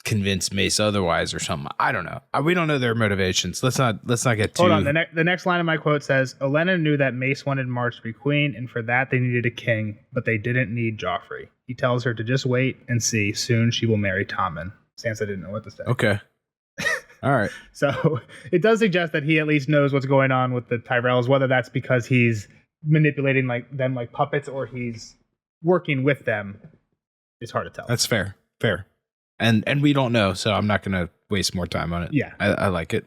convince Mace otherwise or something. I don't know. We don't know their motivations. Let's not get too... Hold on. The next line of my quote says, Olenna knew that Mace wanted Marge to be queen, and for that they needed a king, but they didn't need Joffrey. He tells her to just wait and see. Soon she will marry Tommen. Sansa didn't know what to say. Okay. All right. So it does suggest that he at least knows what's going on with the Tyrells, whether that's because he's manipulating them like puppets or he's working with them. It's hard to tell. That's fair. And we don't know, so I'm not going to waste more time on it. Yeah. I like it.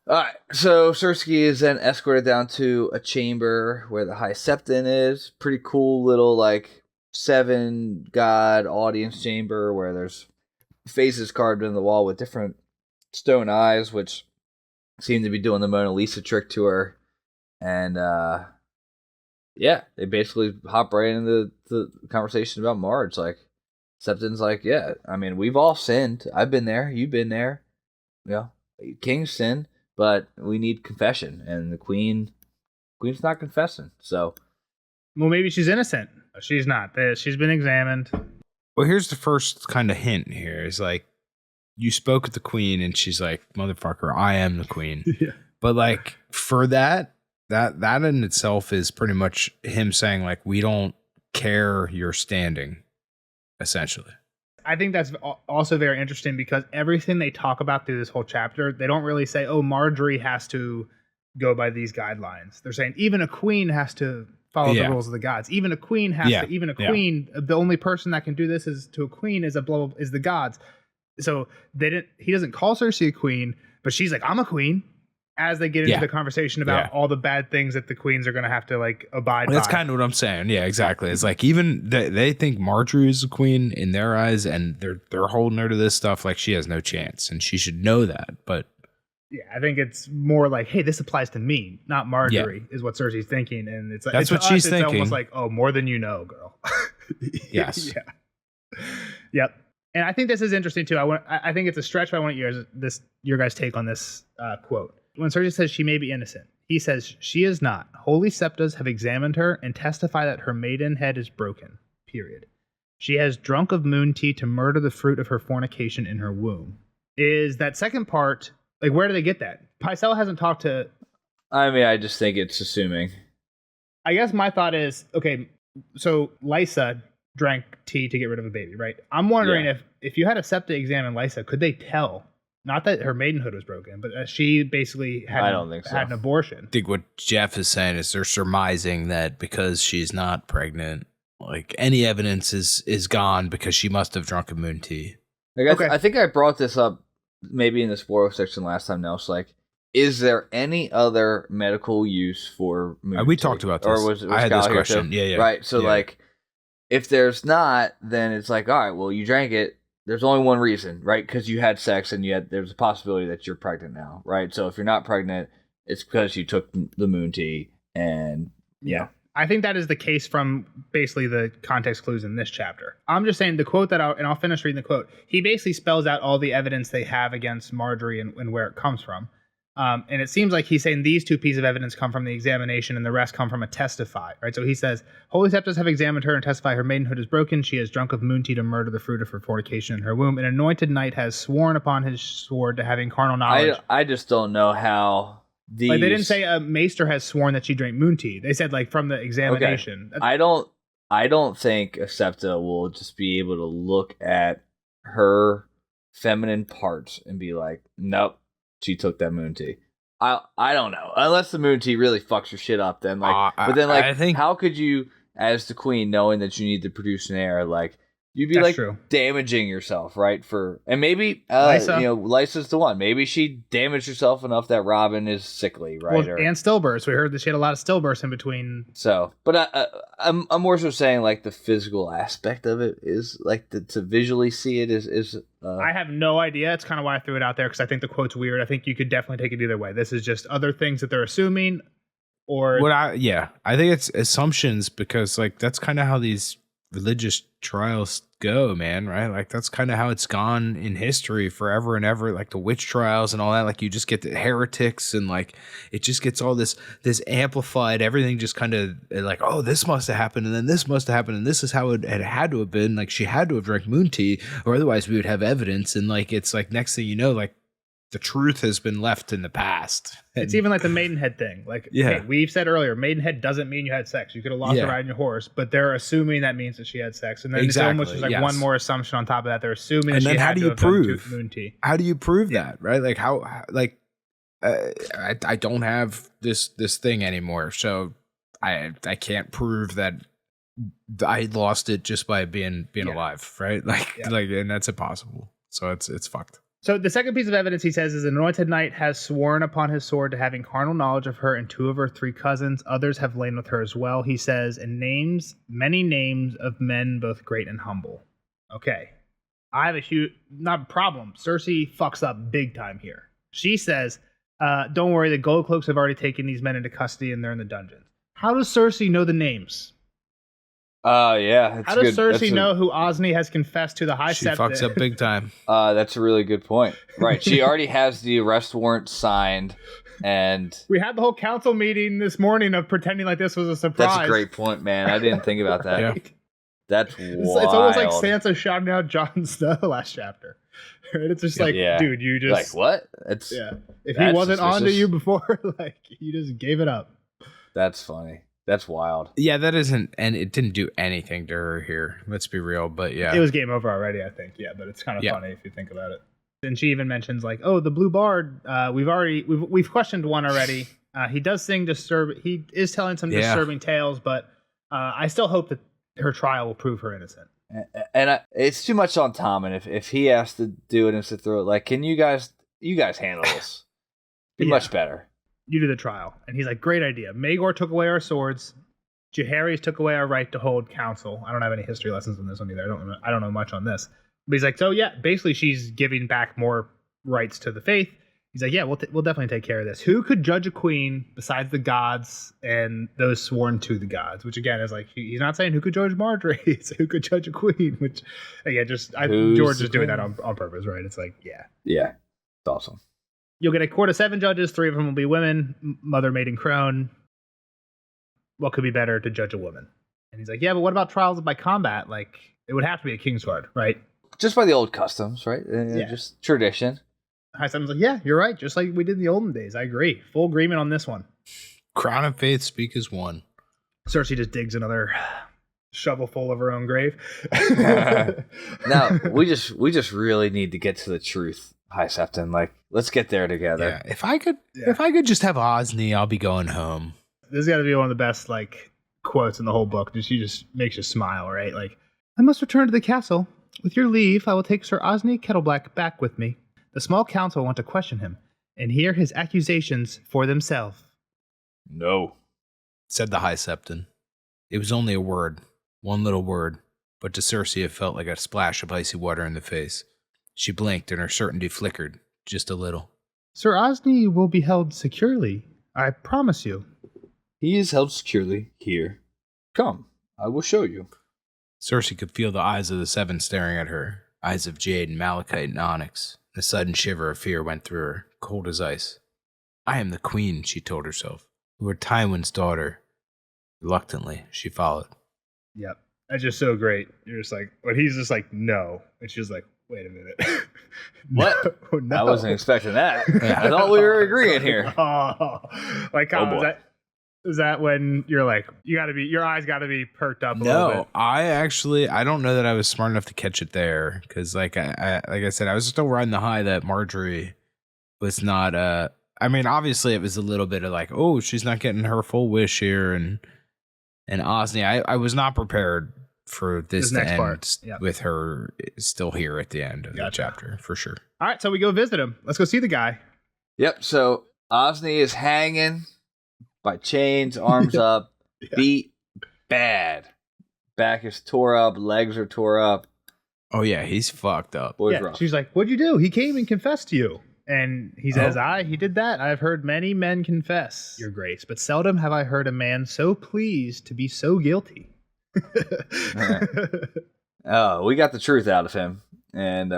All right. So Cersei is then escorted down to a chamber where the High Septon is. Pretty cool little, like, 7 god audience chamber where there's faces carved in the wall with different stone eyes, which seem to be doing the Mona Lisa trick to her. And they basically hop right into the conversation about Marge. Like, Septon's like, yeah, I mean, we've all sinned. I've been there. You've been there. Yeah, kings sin, but we need confession, and the queen's not confessing. So, well, maybe she's innocent. She's not. She's been examined. Well, here's the first kind of hint here. Is like, you spoke with the queen, and she's like, motherfucker, I am the queen. Yeah. But, like, for that in itself is pretty much him saying, like, we don't care you're standing, essentially. I think that's also very interesting because everything they talk about through this whole chapter, they don't really say, oh, Marjorie has to go by these guidelines. They're saying even a queen has to follow the rules of the gods. Even a queen has to. Even a queen, the only person that can do this is the gods. So he doesn't call Cersei a queen, but she's like, I'm a queen. As they get into the conversation about all the bad things that the queens are going to have to, like, abide by. That's kind of what I'm saying. Yeah, exactly. It's like, even they think Marjorie is a queen in their eyes, and they're holding her to this stuff like she has no chance, and she should know that. But Yeah, I think it's more like, hey, this applies to me, not Marjorie, is what Cersei's thinking. And it's like, that's what she's thinking. It's almost like, oh, more than you know, girl. Yes. Yeah. Yep. And I think this is interesting too. I think it's a stretch, but I want your guys' take on this quote. When Cersei says she may be innocent, he says she is not. Holy septas have examined her and testify that her maidenhead is broken. Period. She has drunk of moon tea to murder the fruit of her fornication in her womb. Is that second part, like, where do they get that? Pycelle hasn't talked to... I mean, I just think it's assuming. I guess my thought is, okay, so Lysa drank tea to get rid of a baby, right? I'm wondering if you had a septa examine Lysa, could they tell? Not that her maidenhood was broken, but she basically had an abortion. I think what Jeff is saying is they're surmising that because she's not pregnant, like any evidence is gone because she must have drunk a moon tea. I think I brought this up maybe in the spoiler section last time, Nels. Like, is there any other medical use for moon tea? We talked about this. Or was I had this question. Too? Yeah. Right. So, like, if there's not, then it's like, all right, well, you drank it. There's only one reason, right? Because you had sex and there's a possibility that you're pregnant now, right? So if you're not pregnant, it's because you took the moon tea and yeah. I think that is the case from basically the context clues in this chapter. I'm just saying the quote I'll finish reading the quote. He basically spells out all the evidence they have against Marjorie and where it comes from. And it seems like he's saying these two pieces of evidence come from the examination and the rest come from a testify, right? So he says, Holy septas have examined her and testify her maidenhood is broken. She has drunk of moon tea to murder the fruit of her fornication in her womb. An anointed knight has sworn upon his sword to having carnal knowledge. I just don't know how these... Like, they didn't say a maester has sworn that she drank moon tea. They said, like, from the examination. Okay. I don't think a septa will just be able to look at her feminine parts and be like, nope, she took that moon tea. I don't know. Unless the moon tea really fucks your shit up, then but then I think, how could you, as the queen, knowing that you need to produce an heir, like, you'd be damaging yourself, right? And maybe Lysa's the one. Maybe she damaged herself enough that Robin is sickly, right? Well, and stillbirths. We heard that she had a lot of stillbirths in between. So, but I'm more so saying, like, the physical aspect of it is like to visually see it is. I have no idea. It's kind of why I threw it out there because I think the quote's weird. I think you could definitely take it either way. This is just other things that they're assuming, or I think it's assumptions because, like, that's kind of how these religious trials go, man, right? Like, that's kind of how it's gone in history forever and ever, like the witch trials and all that. Like, you just get the heretics and, like, it just gets all this amplified, everything just kind of like, oh, this must have happened and then this must have happened and this is how it had to have been. Like, she had to have drank moon tea or otherwise we would have evidence. And, like, it's like next thing you know, like, the truth has been left in the past. It's even like the maidenhead thing. Like, hey, we've said earlier, maidenhead doesn't mean you had sex. You could have lost a ride on your horse, but they're assuming that means that she had sex. And then it's almost just like one more assumption on top of that. They're assuming that she had to have done moon tea. How do you prove that, right? Like, how, like, I don't have this thing anymore, so I can't prove that I lost it just by being alive, right? Like, and that's impossible. So it's fucked. So the second piece of evidence he says is an anointed knight has sworn upon his sword to having carnal knowledge of her and two of her three cousins. Others have lain with her as well. He says, and names many names of men both great and humble. Okay. I have a huge, not a problem. Cersei fucks up big time here. She says, don't worry, the gold cloaks have already taken these men into custody and they're in the dungeons. How does Cersei know the names? Yeah. How does Cersei know who Osney has confessed to the High Septa? She fucks up big time. That's a really good point. Right. She already has the arrest warrant signed, and we had the whole council meeting this morning of pretending like this was a surprise. That's a great point, man. I didn't think about that. Yeah. That's wild. It's almost like Sansa shouting out Jon Snow last chapter. Right? It's just like, dude, you just like what? If he wasn't on to you before, like, you just gave it up. That's funny. That's wild. Yeah, that isn't, and it didn't do anything to her here. Let's be real, but yeah. It was game over already, I think. Yeah, but it's kind of funny if you think about it. And she even mentions, like, oh, the Blue Bard, we've questioned one already. He does sing he is telling some disturbing tales, but I still hope that her trial will prove her innocent. And it's too much on Tommen if he has to do it and sit through it. Like, can you guys handle this? Be much better. You do the trial. And he's like, great idea. Maegor took away our swords. Jaehaerys took away our right to hold council. I don't have any history lessons on this one either. I don't know much on this. But he's like, so yeah, basically she's giving back more rights to the faith. He's like, yeah, we'll definitely take care of this. Who could judge a queen besides the gods and those sworn to the gods? Which again is like, he's not saying who could judge Marjorie. It's who could judge a queen. Which again, George is doing that on purpose, right? It's like, yeah, it's awesome. You'll get a court of 7 judges. 3 of them will be women: mother, maid, and crone. What could be better to judge a woman? And he's like, yeah, but what about trials by combat? Like, it would have to be a kingsguard, right? Just by the old customs, right? Just tradition. High Septon's like, yeah, you're right. Just like we did in the olden days. I agree. Full agreement on this one. Crown and faith speak as one. Cersei just digs another shovel full of her own grave. Now, we just really need to get to the truth, High Septon. Like, let's get there together. Yeah, if I could just have Osney, I'll be going home. This has got to be one of the best like quotes in the whole book. She just makes you smile, right? Like, I must return to the castle. With your leave, I will take Sir Osney Kettleblack back with me. The small council want to question him and hear his accusations for themselves. No, said the High Septon. It was only a word, one little word, but to Cersei it felt like a splash of icy water in the face. She blinked and her certainty flickered, just a little. Sir Osney will be held securely, I promise you. He is held securely here. Come, I will show you. Cersei could feel the eyes of the 7 staring at her, eyes of jade and malachite and onyx. A sudden shiver of fear went through her, cold as ice. I am the queen, she told herself. You are Tywin's daughter. Reluctantly, she followed. Yep. That's just so great. You're just like, but he's just like, no. And she's like, wait a minute. What? No. I wasn't expecting that. I thought we were agreeing here. Like, how is that when you're like, your eyes gotta be perked up a little bit? No, I don't know that I was smart enough to catch it there. Because like I said, I was still riding the high that Marjorie was not, I mean, obviously it was a little bit of like, oh, she's not getting her full wish here. And Osney, I was not prepared for this to end part. Yep. With her still here at the end of the chapter, for sure. All right, so we go visit him. Let's go see the guy. Yep, so Osney is hanging by chains, arms up, beat bad. Back is tore up, legs are tore up. Oh yeah, he's fucked up. Boy's rough. She's like, what'd you do? He came and confessed to you. And he says, he did that. I've heard many men confess, Your Grace, but seldom have I heard a man so pleased to be so guilty. Oh, we got the truth out of him. And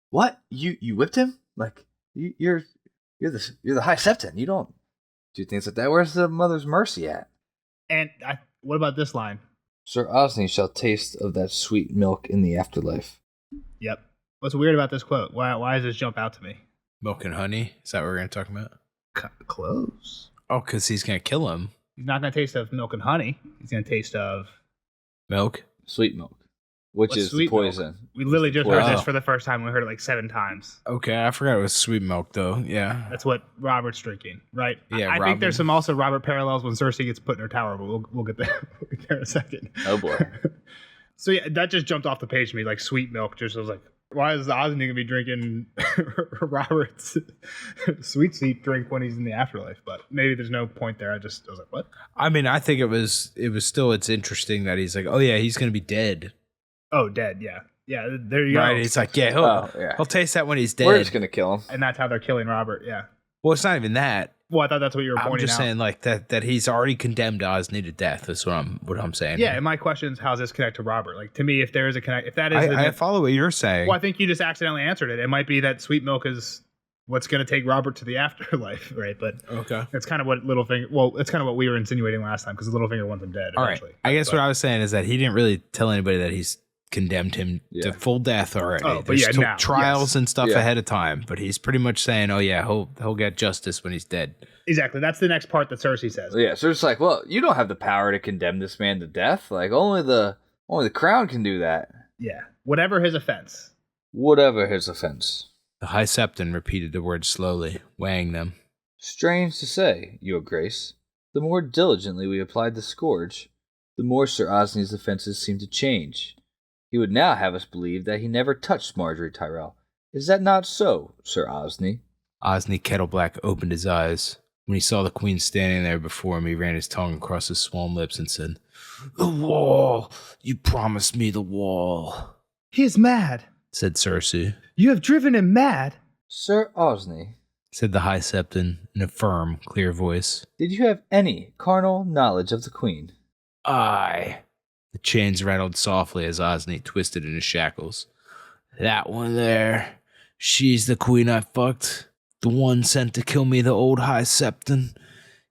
what? You whipped him? Like you're the High Septon. You don't do things like that. Where's the mother's mercy at? And what about this line? Sir Osney shall taste of that sweet milk in the afterlife. Yep. What's weird about this quote? Why does this jump out to me? Milk and honey? Is that what we're going to talk about? Close. Oh, because he's going to kill him. He's not going to taste of milk and honey. He's going to taste of milk, sweet milk, which is the poison. Milk? We literally just heard this for the first time. We heard it like 7 times. Okay, I forgot it was sweet milk though. Yeah, that's what Robert's drinking, right? Yeah, I think there's some also Robert parallels when Cersei gets put in her tower, but we'll get there. We'll get there in a second. Oh boy. So yeah, that just jumped off the page to me, like sweet milk. Just was like, why is Osney gonna be drinking Robert's sweet drink when he's in the afterlife? But maybe there's no point there. I was like, what? I mean, I think it's interesting that he's like, oh yeah, he's gonna be dead. Oh, dead, yeah. Yeah, there you go. Right, it's like, yeah, he'll taste that when he's dead. We're just gonna kill him. And that's how they're killing Robert, yeah. Well, it's not even that. Well, I thought that's what you were pointing out. I'm just saying, like, that he's already condemned Osney to death. That's what I'm saying. Yeah, and my question is, how does this connect to Robert? Like, to me, if there is a connect, if that is, I follow what you're saying. Well, I think you just accidentally answered it. It might be that sweet milk is what's going to take Robert to the afterlife, right? But okay, it's kind of what Littlefinger. Well, it's kind of what we were insinuating last time because Littlefinger wants him dead. All right, I guess what I was saying is that he didn't really tell anybody that he's condemned him to full death already. Oh, but there's still now, trials and stuff ahead of time, but he's pretty much saying, "Oh yeah, he'll get justice when he's dead." Exactly. That's the next part that Cersei says. Yeah, so it's like, well, you don't have the power to condemn this man to death. Like only the crown can do that. Yeah. Whatever his offense. Whatever his offense. The High Septon repeated the words slowly, weighing them. Strange to say, Your Grace, the more diligently we applied the scourge, the more Sir Osney's offenses seemed to change. He would now have us believe that he never touched Marjorie Tyrell. Is that not so, Sir Osney? Osney Kettleblack opened his eyes. When he saw the queen standing there before him, he ran his tongue across his swollen lips and said, "The wall! You promised me the wall." "He is mad," said Cersei. "You have driven him mad." Sir Osney, said the High Septon in a firm, clear voice. Did you have any carnal knowledge of the queen? Aye. The chains rattled softly as Osney twisted in his shackles. That one there. She's the queen I fucked. The one sent to kill me, the old High Septon.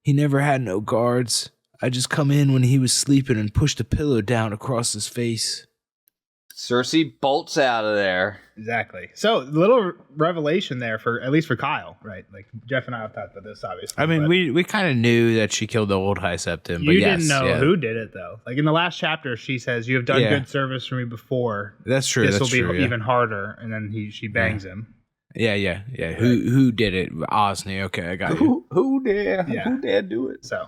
He never had no guards. I just come in when he was sleeping and pushed a pillow down across his face. Cersei bolts out of there. Exactly. So, little revelation there at least for Kyle, right? Like, Jeff and I have talked about this, obviously. I mean, we kind of knew that she killed the old High Septon, but you didn't know who did it, though. Like, in the last chapter, she says, you have done good service for me before. That's true. This will be even harder. And then she bangs him. Yeah. Right. Who did it? Osney. Okay, I got you. Who dare? Yeah. Who dare do it? So,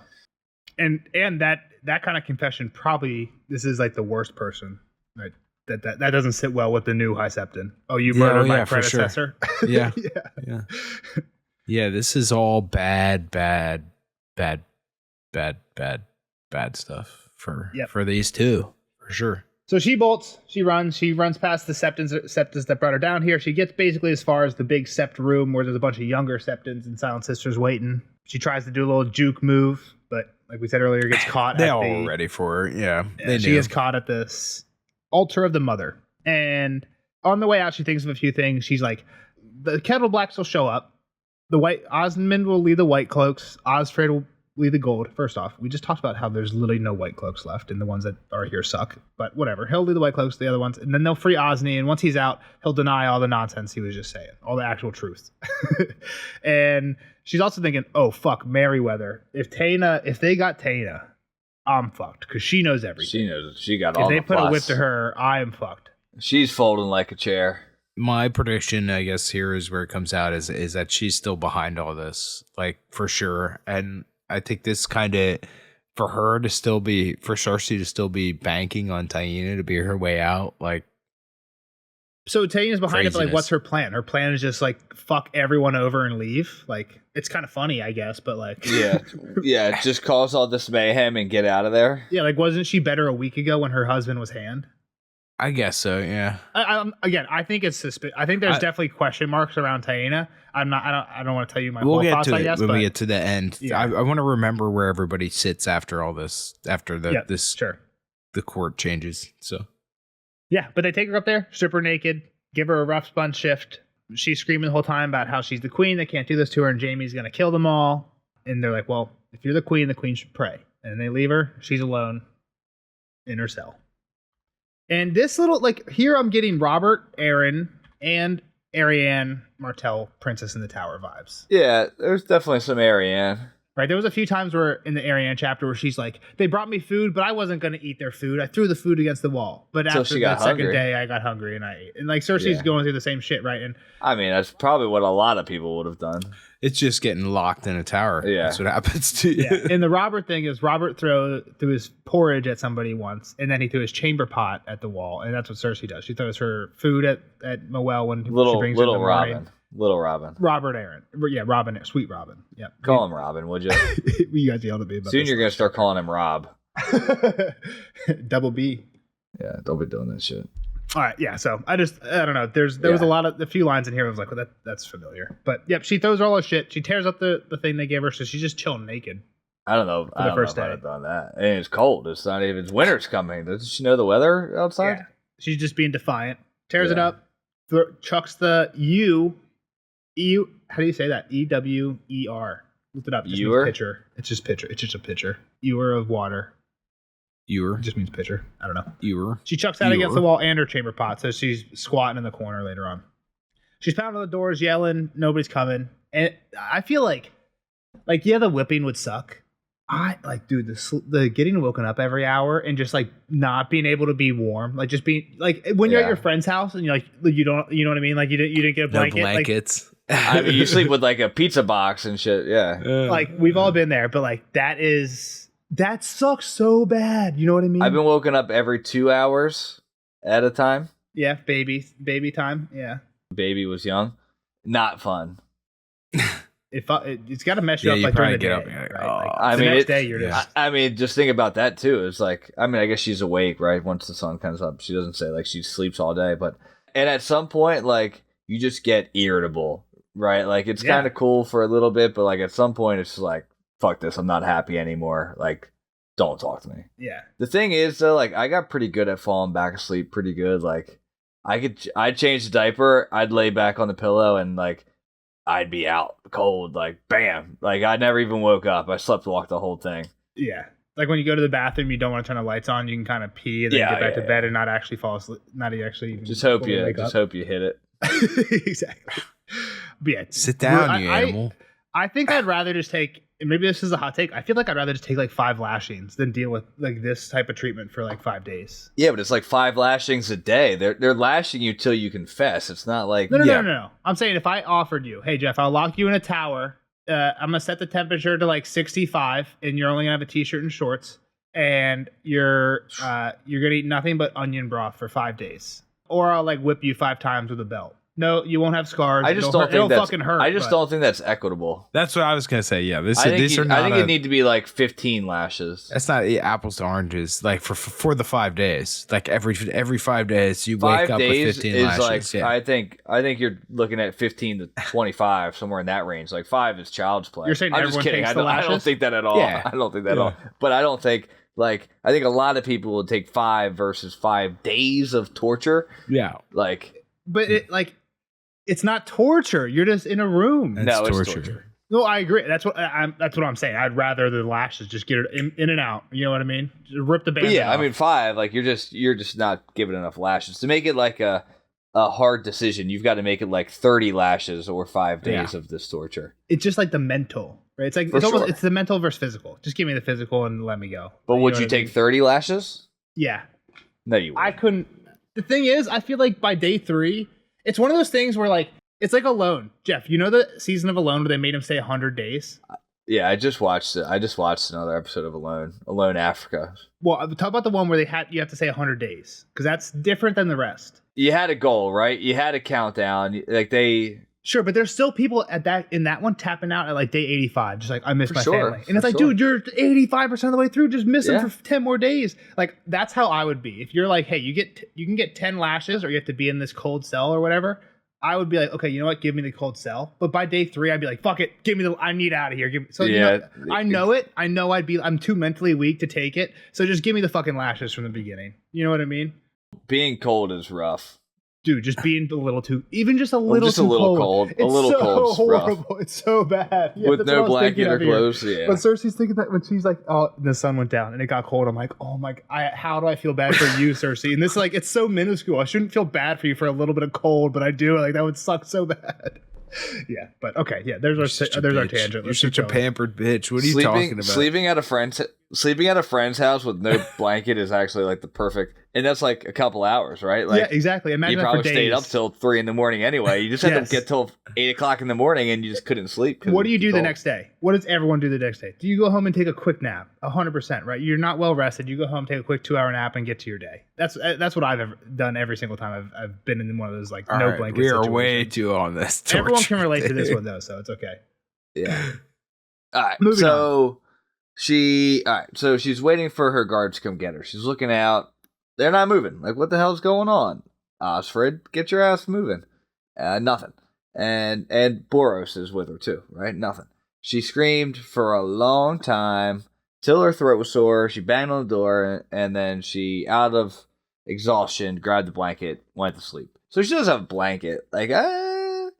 and that kind of confession, probably, this is like the worst person, right? That doesn't sit well with the new High Septon. Oh, you murdered my predecessor? Sure. Yeah. Yeah, this is all bad stuff for these two, for sure. So she bolts, she runs past the septons that brought her down here. She gets basically as far as the big sept room where there's a bunch of younger septons and Silent Sisters waiting. She tries to do a little juke move, but like we said earlier, gets caught. They're all ready for her. Yeah, she gets caught at this altar of the mother, and on the way out she thinks of a few things. She's like, the Kettle Blacks will show up, the white Osmond will lead the white cloaks, Osfrey will lead the gold. First off, we just talked about how there's literally no white cloaks left and the ones that are here suck, but whatever, he'll lead the white cloaks, the other ones, and then they'll free Osney, and once he's out he'll deny all the nonsense he was just saying, all the actual truth. And she's also thinking, oh fuck, Merryweather, if they got Taina, I'm fucked, because she knows everything. She knows. She got all the If they put a whip to her, I am fucked. She's folding like a chair. My prediction, I guess, here is where it comes out is that she's still behind all this, like, for sure. And I think this kind of, for Cersei to still be banking on Taina to be her way out, like. So Taina's behind it, but like, what's her plan? Her plan is just like fuck everyone over and leave. Like, it's kind of funny, I guess, but like, yeah, just cause all this mayhem and get out of there. Yeah, like, wasn't she better a week ago when her husband was hand? I guess so. Yeah. I think it's suspicious. I think there's definitely question marks around Taina. I don't want to tell you my whole thoughts. I guess when we get to the end. Yeah. I want to remember where everybody sits after all this. After the court changes. So. Yeah, but they take her up there, strip her naked, give her a rough sponge shift. She's screaming the whole time about how she's the queen. They can't do this to her, and Jaime's going to kill them all. And they're like, well, if you're the queen should pray. And they leave her. She's alone in her cell. And this little, like, here I'm getting Robert, Aaron, and Arianne Martell, Princess in the Tower vibes. Yeah, there's definitely some Arianne. Right, there was a few times where in the Arianne chapter where she's like, they brought me food, but I wasn't going to eat their food. I threw the food against the wall. But after that second day, I got hungry and I ate. And like, Cersei's going through the same shit, right? And I mean, that's probably what a lot of people would have done. It's just getting locked in a tower. Yeah. That's what happens to you. Yeah. And the Robert thing is Robert threw his porridge at somebody once, and then he threw his chamber pot at the wall. And that's what Cersei does. She throws her food at Moelle when she brings her in the morning. Little Robin. Robert Aaron. Yeah, Robin. Sweet Robin. Yeah. Call him Robin, would you? You guys yelled at me about Soon you're going to start calling him Rob. Double B. Yeah, don't be doing that shit. All right, yeah, so I don't know. There was a few lines in here I was like, well, that's familiar. But yep, she throws all her shit. She tears up the thing they gave her, so she's just chilling naked. I don't know. I don't know if I'd have done that. And it's cold. It's winter's coming. Doesn't she know the weather outside? Yeah. She's just being defiant. Tears it up, chucks the how do you say that? EWER. Look it up. Ewer? Pitcher. It's just pitcher. It's just a pitcher. Ewer of water. Ewer. It just means pitcher. I don't know. Ewer. She chucks that against the wall and her chamber pot, so she's squatting in the corner later on. She's pounding on the doors, yelling, nobody's coming. And I feel like the whipping would suck. Dude, the getting woken up every hour and just like not being able to be warm, like just being like when you're at your friend's house and you're like you know what I mean, like you didn't get a blanket. No blankets. I mean, you sleep with like a pizza box and shit. Yeah, like we've all been there, but like that sucks so bad. You know what I mean? I've been woken up every 2 hours at a time. Yeah, baby time. Yeah, baby was young, not fun. It's got to mess you up like during the day. Right? The next day you're just. I mean, just think about that too. It's like, I mean, I guess she's awake, right? Once the sun comes up, she doesn't say like she sleeps all day, and at some point, like you just get irritable right? Like, it's kind of cool for a little bit, but like at some point, it's just like, fuck this, I'm not happy anymore. Like, don't talk to me. Yeah. The thing is, though, like, I got pretty good at falling back asleep pretty good. Like, I'd change the diaper, I'd lay back on the pillow, and like, I'd be out cold, like, bam. Like, I never even woke up. I slept walk the whole thing. Yeah. Like when you go to the bathroom, you don't want to turn the lights on. You can kind of pee and then get back to bed and not actually fall asleep. Not actually even hope you hit it. Exactly. But yeah, sit down, you animal. I think I'd rather just take. And maybe this is a hot take. I feel like I'd rather just take like 5 lashings than deal with like this type of treatment for like 5 days. Yeah, but it's like 5 lashings a day. They're lashing you till you confess. It's not like no. I'm saying if I offered you, hey Jeff, I'll lock you in a tower. I'm gonna set the temperature to like 65, and you're only gonna have a t-shirt and shorts, and you're gonna eat nothing but onion broth for 5 days, or I'll like whip you 5 times with a belt. No, you won't have scars. I just don't think that's fucking hurt. I just don't think that's equitable. That's what I was gonna say. Yeah, I think it need to be like 15 lashes. That's not apples to oranges. Like for the 5 days, like every 5 days, you wake up with 15 lashes. Like, I think you're looking at 15 to 25, somewhere in that range. Like 5 is child's play. You're saying I'm everyone just kidding. takes the lashes? I don't think that at all. Yeah. I don't think that at all. But I don't think I think a lot of people would take 5 versus 5 days of torture. Yeah, but it's not torture. You're just in a room. No, it's torture. No, I agree. That's what I'm saying. I'd rather the lashes just get it in and out. You know what I mean? Just rip the band-aid off. I mean 5. Like you're just not giving enough lashes to make it like a hard decision. You've got to make it like 30 lashes or 5 days of this torture. It's just like the mental, right? It's like it's the mental versus physical. Just give me the physical and let me go. But would you take 30 lashes? Yeah. No, you wouldn't. I couldn't. The thing is, I feel like by day 3. It's one of those things where, like, it's like Alone. Jeff, you know the season of Alone where they made him stay 100 days? Yeah, I just watched it. I just watched another episode of Alone Africa. Well, talk about the one where you have to say 100 days, because that's different than the rest. You had a goal, right? You had a countdown. Like Sure, but there's still people in that one tapping out at like day 85, just like, I miss my family. And it's like, dude, you're 85% of the way through, just miss them for 10 more days. Like, that's how I would be. If you're like, hey, you can get 10 lashes, or you have to be in this cold cell or whatever, I would be like, okay, you know what, give me the cold cell. But by day 3, I'd be like, fuck it, I need out of here. I know it. I know I'm too mentally weak to take it. So just give me the fucking lashes from the beginning. You know what I mean? Being cold is rough. Dude, just being a little too, even just a little too cold. A little cold. It's so horrible. Rough. It's so bad. Yeah, with no blanket or clothes. Yeah. But Cersei's thinking that when she's like, oh, the sun went down and it got cold. I'm like, oh my, how do I feel bad for you, Cersei? And this like, it's so minuscule. I shouldn't feel bad for you for a little bit of cold, but I do. Like that would suck so bad. Yeah, but okay, yeah. There's our tangent. You're such a pampered bitch. What are you talking about? Sleeping at a friend's house with no blanket is actually like the perfect, and that's like a couple hours, right? Like, yeah, exactly. Imagine you probably stayed up till 3 a.m. anyway. You just had to get till 8 o'clock in the morning, and you just couldn't sleep. What do you do the next day? What does everyone do the next day? Do you go home and take a quick nap? 100%, right? You're not well rested. You go home, take a quick 2-hour nap, and get to your day. That's what I've ever done every single time I've been in one of those like no blanket we situations. are way too on this. Torture. Everyone can relate to this one though, so it's okay. Yeah. All right. Moving on. So she's waiting for her guards to come get her. She's looking out. They're not moving. Like, what the hell's going on? Osfred, get your ass moving. Nothing. And Boros is with her too, right? Nothing. She screamed for a long time till her throat was sore. She banged on the door, and then she, out of exhaustion, grabbed the blanket, went to sleep. So she does have a blanket. Like, let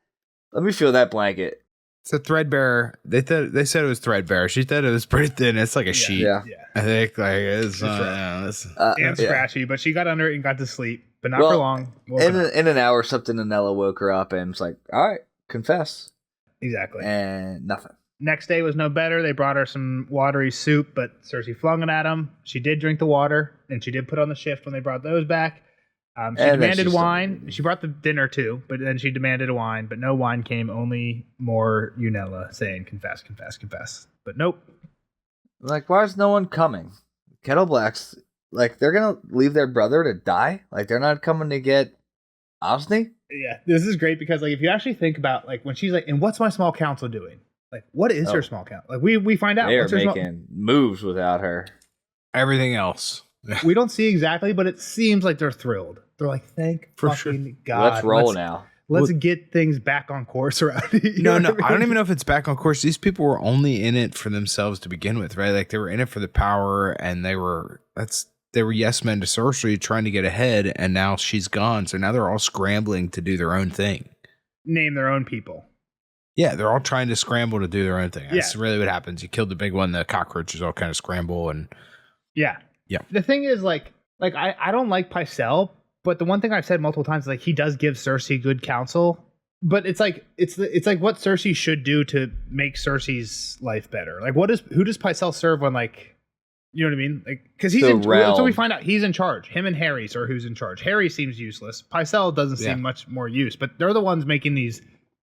me feel that blanket. It's a threadbare. They said it was threadbare. She said it was pretty thin. It's like a sheet. Yeah. I think like it's and scratchy, but she got under it and got to sleep, but not for long. In an hour, something Nella woke her up and was like, "All right, confess." Exactly. And nothing. Next day was no better. They brought her some watery soup, but Cersei flung it at him. She did drink the water, and she did put on the shift when they brought those back. She demanded wine. She brought the dinner too, but then she demanded wine, but no wine came, only more Unella saying, confess, confess, confess. But nope. Like, why is no one coming? Kettle Blacks, like, they're going to leave their brother to die? Like, they're not coming to get Osney? Yeah, this is great because, like, if you actually think about, like, when she's like, and what's my small council doing? Like, what is her small council? Like, we find out. They are making moves without her. Everything else. We don't see exactly, but it seems like they're thrilled. They're like, thank fucking God. Let's roll now. let's get things back on course around here. No, I don't even know if it's back on course. These people were only in it for themselves to begin with, right? Like they were in it for the power, and they were yes men to Cersei trying to get ahead, and now she's gone. So now they're all scrambling to do their own thing. Name their own people. Yeah, they're all trying to scramble to do their own thing. That's really what happens. You killed the big one, the cockroaches all kind of scramble, and yeah. Yeah. The thing is, like I don't like Pycelle, but the one thing I've said multiple times is like he does give Cersei good counsel, but it's like what Cersei should do to make Cersei's life better. Like who does Pycelle serve when, like, you know what I mean? Like, because he's so we find out he's in charge. Him and Harry are who's in charge. Harry seems useless. Pycelle doesn't seem much more use, but they're the ones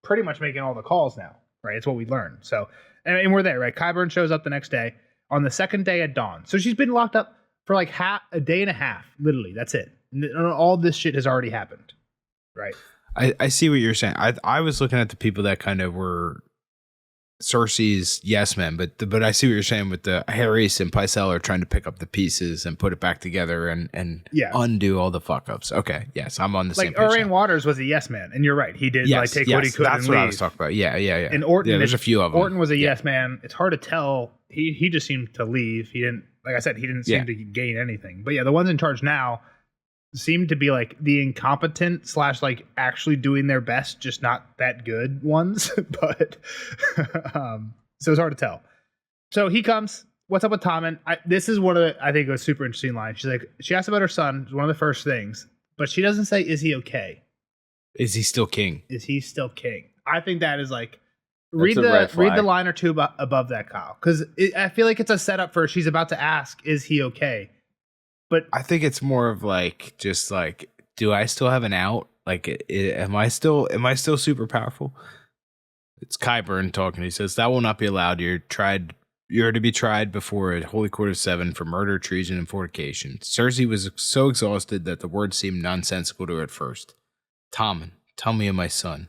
pretty much making all the calls now, right? It's what we learned. So, and we're there, right? Qyburn shows up the next day on the second day at dawn. So she's been locked up for like a day and a half, literally. That's it. And all this shit has already happened, right? I see what you're saying. I was looking at the people that kind of were Cersei's yes men, but I see what you're saying with the Harrys and Pycelle are trying to pick up the pieces and put it back together and undo all the fuck ups. Okay, yes, I'm on the same page. Like Orain Waters was a yes man, and you're right. He did take what he could. That's and what leave. I was talking about. Yeah. And Orton, there's a few of them. Orton was a yes man. It's hard to tell. He just seemed to leave. He didn't, like I said, he didn't seem to gain anything. But yeah, the ones in charge now seem to be like the incompetent / like actually doing their best, just not that good ones. But so it's hard to tell. So he comes. What's up with Tommen? This is one of the, I think, a super interesting line. She asks about her son. It's one of the first things, but she doesn't say, "Is he okay? Is he still king? Is he still king?" I think that is like read the line or two above that, Kyle, because I feel like it's a setup for she's about to ask, "Is he okay?" But I think it's more of like, just like, do I still have an out? Like, am I still super powerful? It's Qyburn talking. He says, "That will not be allowed. You are to be tried before a holy court of 7 for murder, treason, and fornication." Cersei was so exhausted that the words seemed nonsensical to her at first. "Tommen, tell me of my son.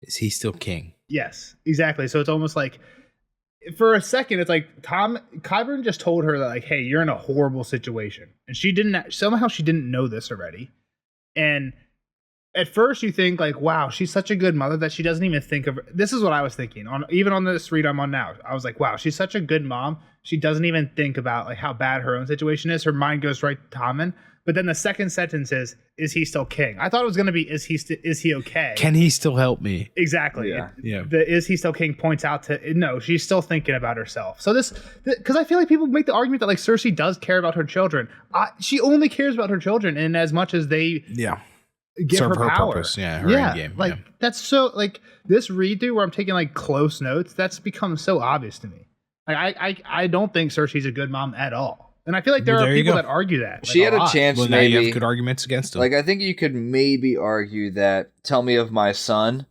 Is he still king?" Yes, exactly. So it's almost like, for a second, it's like Qyburn just told her that, like, hey, you're in a horrible situation. And she didn't know this already. And at first you think like, wow, she's such a good mother that she doesn't even think of, this is what I was thinking even on this read I'm on now. I was like, wow, she's such a good mom. She doesn't even think about like how bad her own situation is. Her mind goes right to Tommen. But then the second sentence is he still king? I thought it was going to be, is he okay? Can he still help me? Exactly. Yeah. The is he still king points out to, no, she's still thinking about herself. So because I feel like people make the argument that like Cersei does care about her children. She only cares about her children in as much as they give serve her power. Purpose. Yeah, her end game. Like that's so, like this read through where I'm taking like close notes, that's become so obvious to me. Like I don't think Cersei's a good mom at all. And I feel like there are people that argue that. Like, she had a chance. Well, maybe now you have good arguments against him. Like I think you could maybe argue that "Tell me of my son"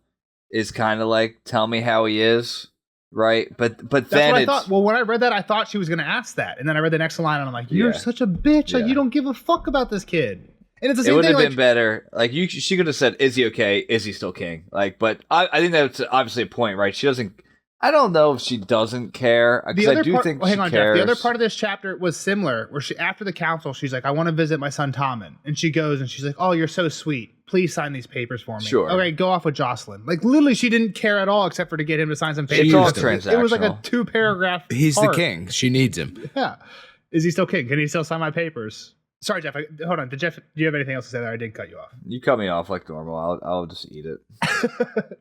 is kind of like "Tell me how he is," right? But that's then what I thought. Well, when I read that, I thought she was going to ask that, and then I read the next line, and I'm like, "You're such a bitch! Like you don't give a fuck about this kid." And it's the same thing. It would have been better. Like she could have said, "Is he okay? Is he still king?" Like, but I think that's obviously a point, right? She doesn't. I don't know if she doesn't care, because I do think she cares. Jeff. The other part of this chapter was similar, where she, after the council, she's like, "I want to visit my son Tommen," and she goes and she's like, "Oh, you're so sweet. Please sign these papers for me." Sure. Okay, go off with Jocelyn. Like literally, she didn't care at all except for to get him to sign some papers. It's all transactional. It was like a 2-paragraph. He's part. the king. She needs him. Yeah. Is he still king? Can he still sign my papers? Sorry, Jeff. Hold on. Do you have anything else to say there? I did cut you off. You cut me off like normal. I'll just eat it.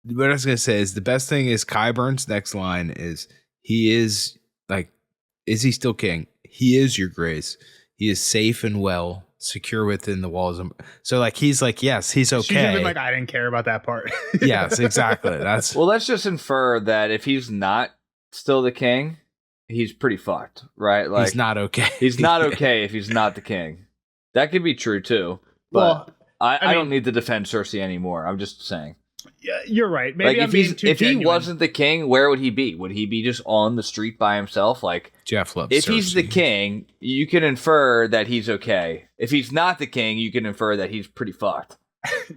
What I was going to say is the best thing is Qyburn's next line is, he is like, "Is he still king? He is, your grace. He is safe and well, secure within the walls." So like, he's like, yes, he's okay. She's even like, I didn't care about that part. Yes, exactly. That's well, let's just infer that if he's not still the king, he's pretty fucked, right? Like he's not okay. He's not okay if he's not the king. That could be true too. But I don't need to defend Cersei anymore. I'm just saying. Yeah, you're right. Maybe like if he wasn't the king, where would he be? Would he be just on the street by himself? Like Jeff loves if Cersei. He's the king, you can infer that he's okay. If he's not the king, you can infer that he's pretty fucked.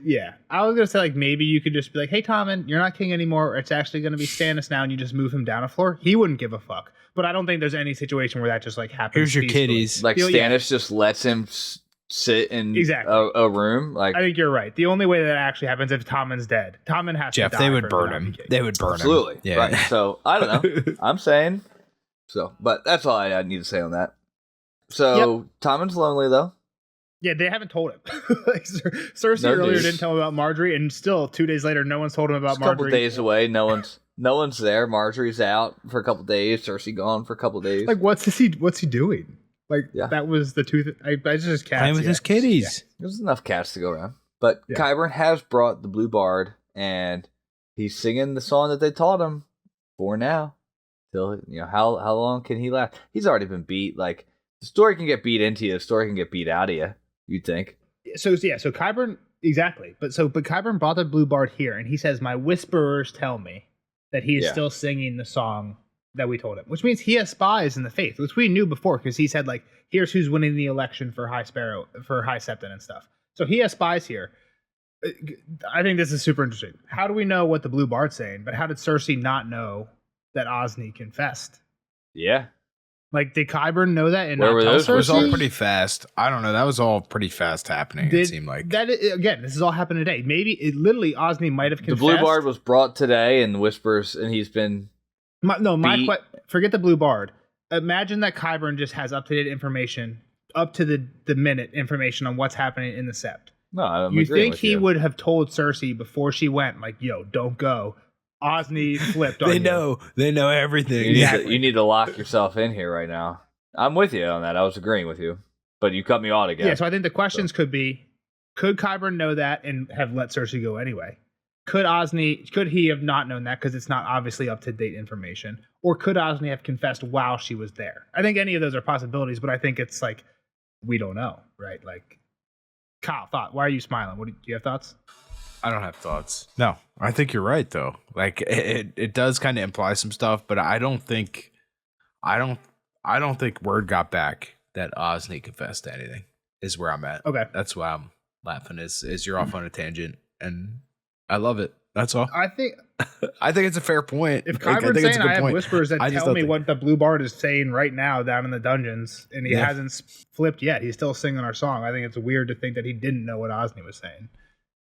Yeah, I was gonna say like maybe you could just be like, "Hey, Tommen, you're not king anymore. It's actually gonna be Stannis now," and you just move him down a floor. He wouldn't give a fuck. But I don't think there's any situation where that just like happens. Here's your peacefully. kitties. Like Stannis just lets him sit in Exactly. a room. Like, I think you're right. The only way that actually happens is if Tommen's dead. Tommen has Jeff, to die. they would burn him. They would burn absolutely. him. Yeah. Right. So I don't know. I'm saying so, but that's all I need to say on that. So Tommen's lonely though. Yeah, they haven't told him. Like, Cersei earlier didn't tell him about Marjorie, and still 2 days later, no one's told him about Marjorie. A couple days away, no one's there. Marjorie's out for a couple days. Cersei gone for a couple days. Like, what's he doing? Like, that was the two. I just cats playing with his kitties. Yeah. There's enough cats to go around. But Qyburn has brought the Blue Bard, and he's singing the song that they taught him for now. Till how long can he last? He's already been beat. Like, the story can get beat into you. The story can get beat out of you. You'd think. So Qyburn, exactly. But Qyburn brought the Blue Bard here, and he says, "My whisperers tell me that he is still singing the song that we told him," which means he has spies in the faith, which we knew before because he said, like, here's who's winning the election for High Septon and stuff. So he has spies here. I think this is super interesting. How do we know what the Blue Bard's saying? But how did Cersei not know that Osney confessed? Yeah. Like, did Qyburn know that and Where not were tell those? Cersei? It was all pretty fast. I don't know. That was all pretty fast happening, it seemed like. Again, this is all happened today. Maybe literally Osney might have confessed. The Blue Bard was brought today and whispers, and he's been forget the Blue Bard. Imagine that Qyburn just has up-to-date information, up to the minute information on what's happening in the Sept. No, I'm you think he would have told Cersei before she went, like, yo, don't go. Osney flipped on you. They know everything. You need to lock yourself in here right now. I'm with you on that. I was agreeing with you, but you cut me off again. Yeah, so I think the questions could be, could Qyburn know that and have let Cersei go anyway? Could he have not known that because it's not obviously up-to-date information? Or could Osney have confessed while she was there? I think any of those are possibilities, but I think it's like, we don't know, right? Like, Kyle, why are you smiling? Do you have thoughts? I don't have thoughts. No, I think you're right though. Like, it does kind of imply some stuff, but I don't think word got back that Osney confessed to anything. Is where I'm at. Okay, that's why I'm laughing. Is you're off on a tangent, and I love it. That's all. I think it's a fair point. If Qyburn's saying I have whispers that tell me what the Blue Bard is saying right now down in the dungeons, and he hasn't flipped yet, he's still singing our song. I think it's weird to think that he didn't know what Osney was saying.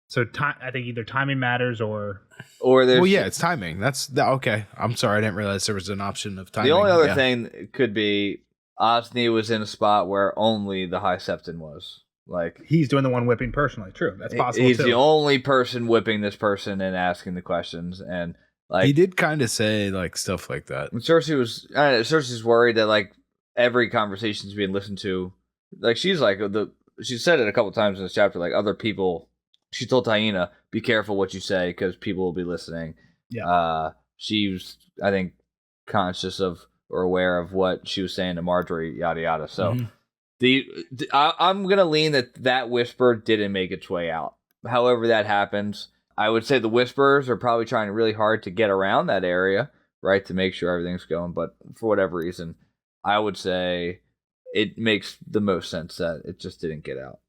So I think either timing matters or there's... Well, yeah, it's timing. That's okay. I'm sorry, I didn't realize there was an option of timing. The only other thing could be Osney was in a spot where only the High Septon was. Like, he's doing the one whipping personally. True, that's possible. He's the only person whipping this person and asking the questions, and like he did kind of say like stuff like that. Cersei's worried that like every conversation's being listened to. Like, she's like she said it a couple times in this chapter. Like, other people. She told Taina, "Be careful what you say because people will be listening." Yeah. She was, I think, conscious of or aware of what she was saying to Marjorie. Yada yada. So. Mm-hmm. I'm gonna lean that whisper didn't make its way out. However that happens, I would say the whisperers are probably trying really hard to get around that area, right, to make sure everything's going. But for whatever reason, I would say it makes the most sense that it just didn't get out.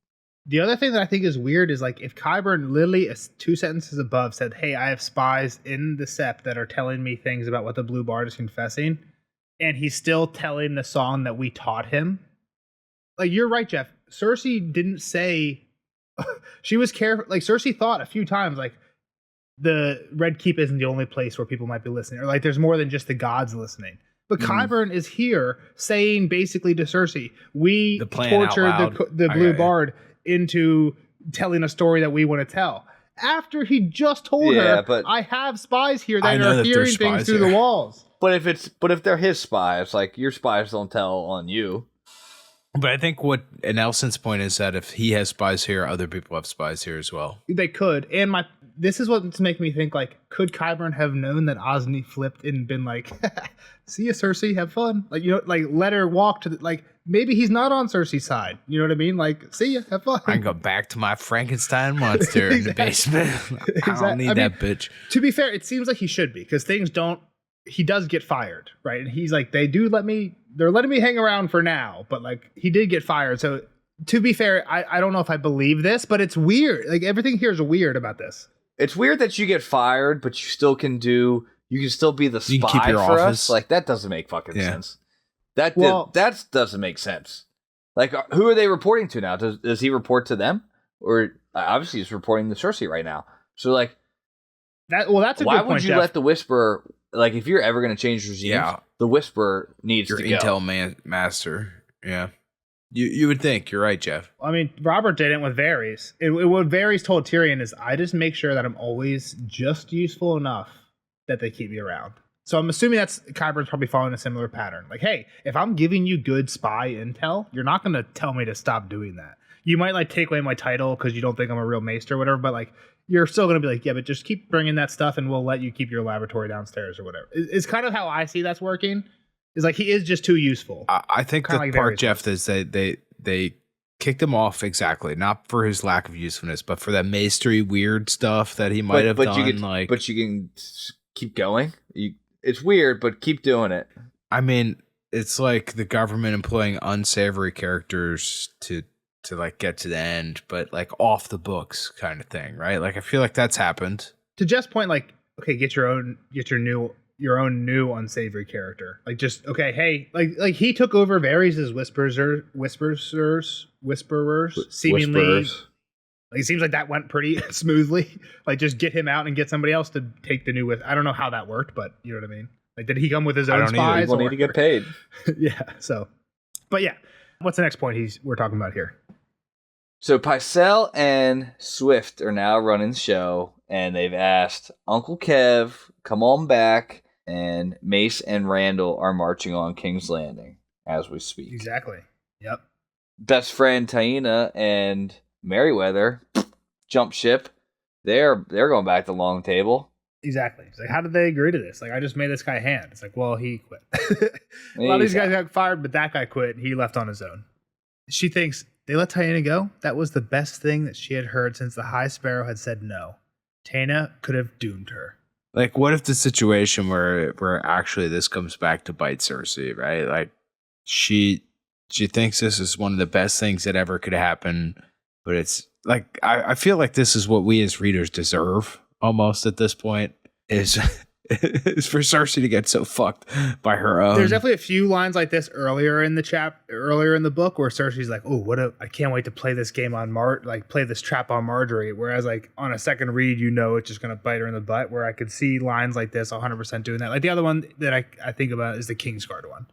The other thing that I think is weird is like if Qyburn literally 2 sentences above said, "Hey, I have spies in the Sept that are telling me things about what the Blue Bard is confessing," and he's still telling the song that we taught him. Like, you're right, Jeff. Cersei didn't say she was careful. Like, Cersei thought a few times, like, the Red Keep isn't the only place where people might be listening, or like there's more than just the gods listening. But Qyburn is here saying basically to Cersei, we tortured the Blue Bard into telling a story that we want to tell. After he just told her, but I have spies here that are hearing things through the walls. But if they're his spies, like, your spies don't tell on you. But I think what Nelson's point is that if he has spies here, other people have spies here as well. They could. And this is what's making me think, like, could Qyburn have known that Osney flipped and been like, "See ya, Cersei, have fun." Like, like, let her walk to like, maybe he's not on Cersei's side. You know what I mean? Like, see ya, have fun. I can go back to my Frankenstein monster in the basement. I don't need that bitch. To be fair, it seems like he should be, because he does get fired, right? And he's like, they're letting me hang around for now, but like, he did get fired. So to be fair, I don't know if I believe this, but it's weird. Like, everything here is weird about this. It's weird that you get fired, but you can still be the spy for us. Like, that doesn't make fucking sense. That doesn't make sense. Like, who are they reporting to now? Does he report to them? Or obviously he's reporting to Cersei right now. So, like, that's a why good point, would you Jeff. let the Whisperer, like, if you're ever going to change regimes, the Whisperer needs your to go. intel master. Yeah. You would think. You're right, Jeff. I mean, Robert did it with Varys. What Varys told Tyrion is, I just make sure that I'm always just useful enough that they keep me around. So I'm assuming that's Qyburn's probably following a similar pattern. Like, hey, if I'm giving you good spy intel, you're not going to tell me to stop doing that. You might like take away my title because you don't think I'm a real maester or whatever, but like you're still going to be like, yeah, but just keep bringing that stuff and we'll let you keep your laboratory downstairs or whatever. It's kind of how I see that's working. Is like he is just too useful. I think the like part, Jeff, is that they kicked him off exactly, not for his lack of usefulness, but for that maestery weird stuff that he might have done. But you can keep going. It's weird, but keep doing it. I mean, it's like the government employing unsavory characters to like get to the end, but like off the books kind of thing, right? Like I feel like that's happened. To Jeff's point, like, okay, get your own new unsavory character. Like just okay, hey, like he took over Varys' whisperers seemingly. Like it seems like that went pretty smoothly. Like just get him out and get somebody else to take the new I don't know how that worked, but you know what I mean? Like did he come with his own spies? People need to get paid. Yeah, so. But yeah, what's the next point we're talking about here? So Pycelle and Swift are now running the show, and they've asked Uncle Kev, come on back, and Mace and Randall are marching on King's Landing as we speak. Exactly. Yep. Best friend Taina and Merryweather jump ship. They're going back to Long Table. Exactly. It's like, how did they agree to this? Like, I just made this guy hand. It's like, well, he quit. A lot of these guys got fired, but that guy quit. And he left on his own. She thinks, they let Taina go? That was the best thing that she had heard since the High Sparrow had said no. Taina could have doomed her. Like, what if the situation where actually this comes back to bite Cersei, right? Like, she thinks this is one of the best things that ever could happen, but it's like I feel like this is what we as readers deserve almost at this point is for Cersei to get so fucked by her own. There's definitely a few lines like this earlier in the book where Cersei's like, "Oh, I can't wait to play this game on play this trap on Marjorie." Whereas like on a second read, it's just gonna bite her in the butt. Where I could see lines like this 100% doing that. Like the other one that I think about is the Kingsguard one,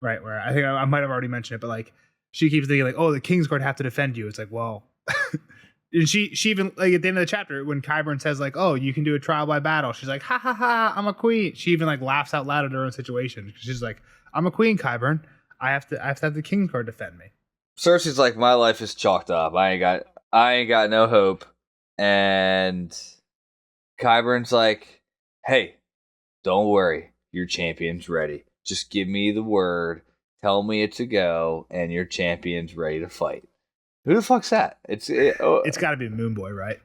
right? Where I think I might have already mentioned it, but like she keeps thinking like, "Oh, the Kingsguard have to defend you." It's like, well. And she even like at the end of the chapter when Qyburn says like, "Oh, you can do a trial by battle," she's like, "Ha ha ha! I'm a queen." She even like laughs out loud at her own situation. She's like, "I'm a queen, Qyburn. I have to have the Kingsguard defend me." Cersei's like, "My life is chalked up. I ain't got no hope." And Qyburn's like, "Hey, don't worry. Your champion's ready. Just give me the word. Tell me it's a go, and your champion's ready to fight." Who the fuck's that? It's got to be Moon Boy, right?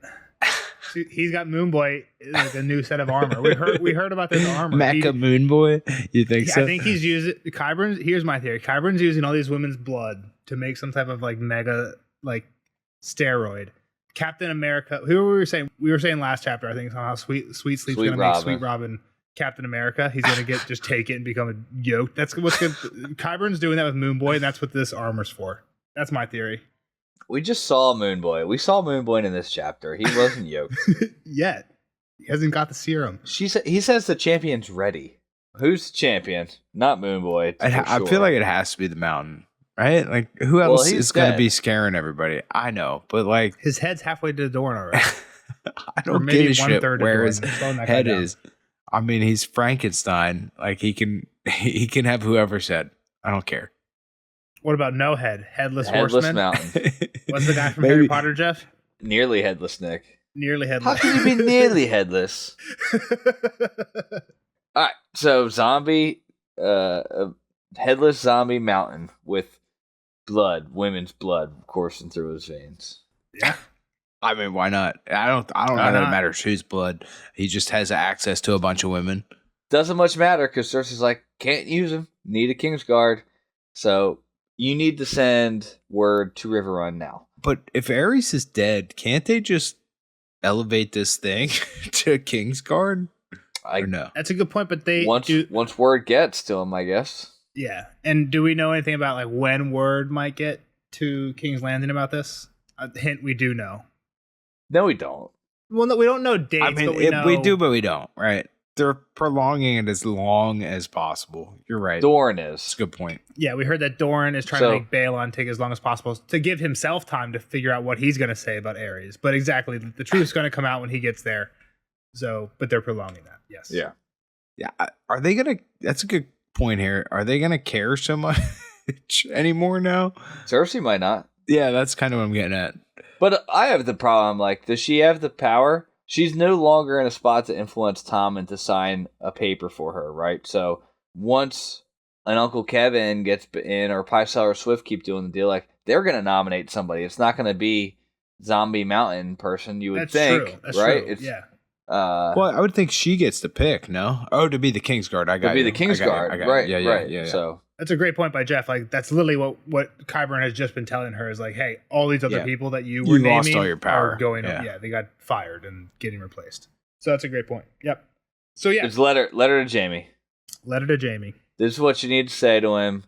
He's got Moon Boy like a new set of armor. We heard about this armor. Mecha Moon Boy. You think so? I think he's using Qyburn's. Here's my theory. Qyburn's using all these women's blood to make some type of like mega like steroid. Captain America. Who were we saying? We were saying last chapter. I think somehow Sweet Sleep's gonna make Sweet Robin Captain America. He's gonna just take it and become a yoke. That's what's good. Qyburn's doing that with Moon Boy, and that's what this armor's for. That's my theory. We just saw Moon Boy. We saw Moon Boy in this chapter. He wasn't yoked. Yet. He hasn't got the serum. He says the champion's ready. Who's the champion? Not Moon Boy. I feel like it has to be the Mountain, right? Like, who else is going to be scaring everybody? I know, but like... His head's halfway to the door already. I don't give a shit where his head is. I mean, he's Frankenstein. Like, he can have whoever said. I don't care. What about no head? Headless Mountain. What's the guy from Harry Potter, Jeff? Nearly headless, Nick. Nearly headless. How can you be nearly headless? All right, so headless zombie mountain with blood, women's blood coursing through his veins. Yeah. I mean, why not? I don't know that it matters whose blood. He just has access to a bunch of women. Doesn't much matter because Cersei's like, can't use him. Need a Kingsguard. So you need to send word to Riverrun now. But if Aerys is dead, can't they just elevate this thing to Kingsguard? Or no? That's a good point, but they once word gets to him, I guess. Yeah. And do we know anything about like when word might get to King's Landing about this? A hint: we do know. No, we don't. Well, no, we don't know dates. I mean, but we know. we do, but we don't. Right? They're prolonging it as long as possible. You're right. Doran That's is. a good point. Yeah, we heard that Doran is trying to make Balon take as long as possible to give himself time to figure out what he's going to say about Aerys. But exactly, the truth's going to come out when he gets there. So, but they're prolonging that. Yes. Yeah. Yeah. Are they gonna? That's a good point here. Are they gonna care so much anymore now? Cersei might not. Yeah, that's kind of what I'm getting at. But I have the problem. Like, does she have the power? She's no longer in a spot to influence Tommen to sign a paper for her, right? So once an Uncle Kevin gets in, or Pycelle or Swift keep doing the deal, like, they're going to nominate somebody. It's not going to be Zombie Mountain person, you would That's think, true. That's right? true. It's, yeah. Well, I would think she gets to pick. No, to be the Kingsguard. I got to be you. the Kingsguard, I got right? you. right. Yeah. So That's a great point by Jeff. Like, that's literally what Qyburn has just been telling her is like, hey, all these other people that you were lost naming all your power. are going. Yeah. They got fired and getting replaced. So that's a great point. Yep. So yeah, it's letter to Jaime. letter to Jaime. This is what you need to say to him.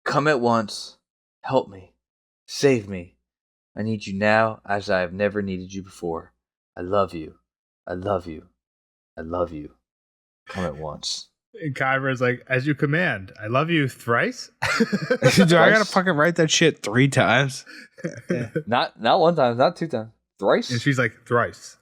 Come at once. Help me. Save me. I need you now as I have never needed you before. I love you. I love you. I love you. Come at once. And Qyburn is like, as you command. I love you thrice. Do I gotta fucking write that shit 3 times? Not one time, not 2 times. Thrice? And she's like, thrice.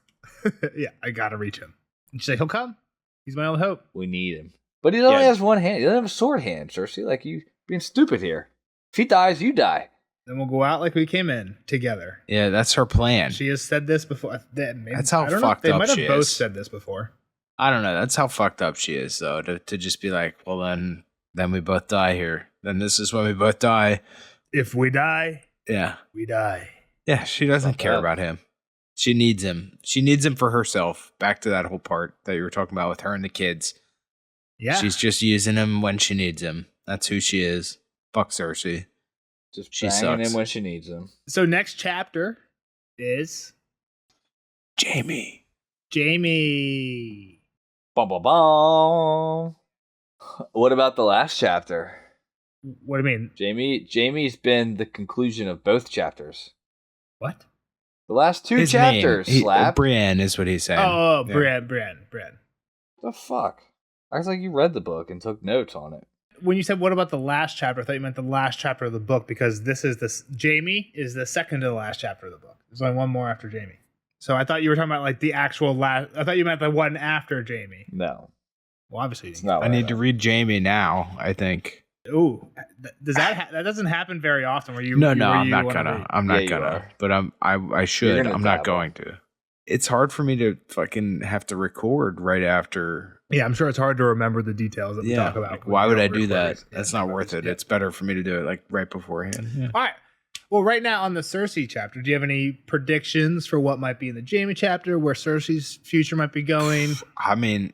Yeah, I gotta reach him. And she's like, he'll come. He's my only hope. We need him. But he only has one hand. He doesn't have a sword hand, Cersei. Like, you being stupid here. If he dies, you die. Then we'll go out like we came in together. Yeah, that's her plan. She has said this before. That's how I don't know, fucked they up might have she both is. said this before. I don't know. That's how fucked up she is, though. To just be like, well, then we both die here. Then this is when we both die. If we die, Yeah. we die. Yeah, she doesn't care about him. She needs him. She needs him for herself. Back to that whole part that you were talking about with her and the kids. Yeah. She's just using him when she needs him. That's who she is. Fuck Cersei. Just She banging sucks. him when she needs him. So next chapter is Jaime. Jaime. Bum, bum, bum. What about the last chapter? What do you mean? Jaime's been the conclusion of both chapters. What? The last 2 His chapters, name. Slap. Brienne is what he's saying. Oh, Yeah. Brienne. The fuck? Acts like you read the book and took notes on it. When you said what about the last chapter, I thought you meant the last chapter of the book because Jaime is the second to the last chapter of the book. There's only one more after Jaime. So I thought you were talking about like the actual last. I thought you meant the one after Jaime. No. Well, obviously, you It's didn't not I need to read Jaime now, I think. Ooh, does that doesn't happen very often? Where you No, where I'm you not wanna gonna. read? I'm not Yeah, you gonna. are. But I should. gonna I'm not dabble. going to. It's hard for me to fucking have to record right after. Yeah, I'm sure it's hard to remember the details that we talk about. like, when why we would I don't do record that? these. That's Yeah, not worth it. yeah. It's better for me to do it like right beforehand. Yeah. All right. Well, right now on the Cersei chapter, do you have any predictions for what might be in the Jaime chapter, where Cersei's future might be going? I mean,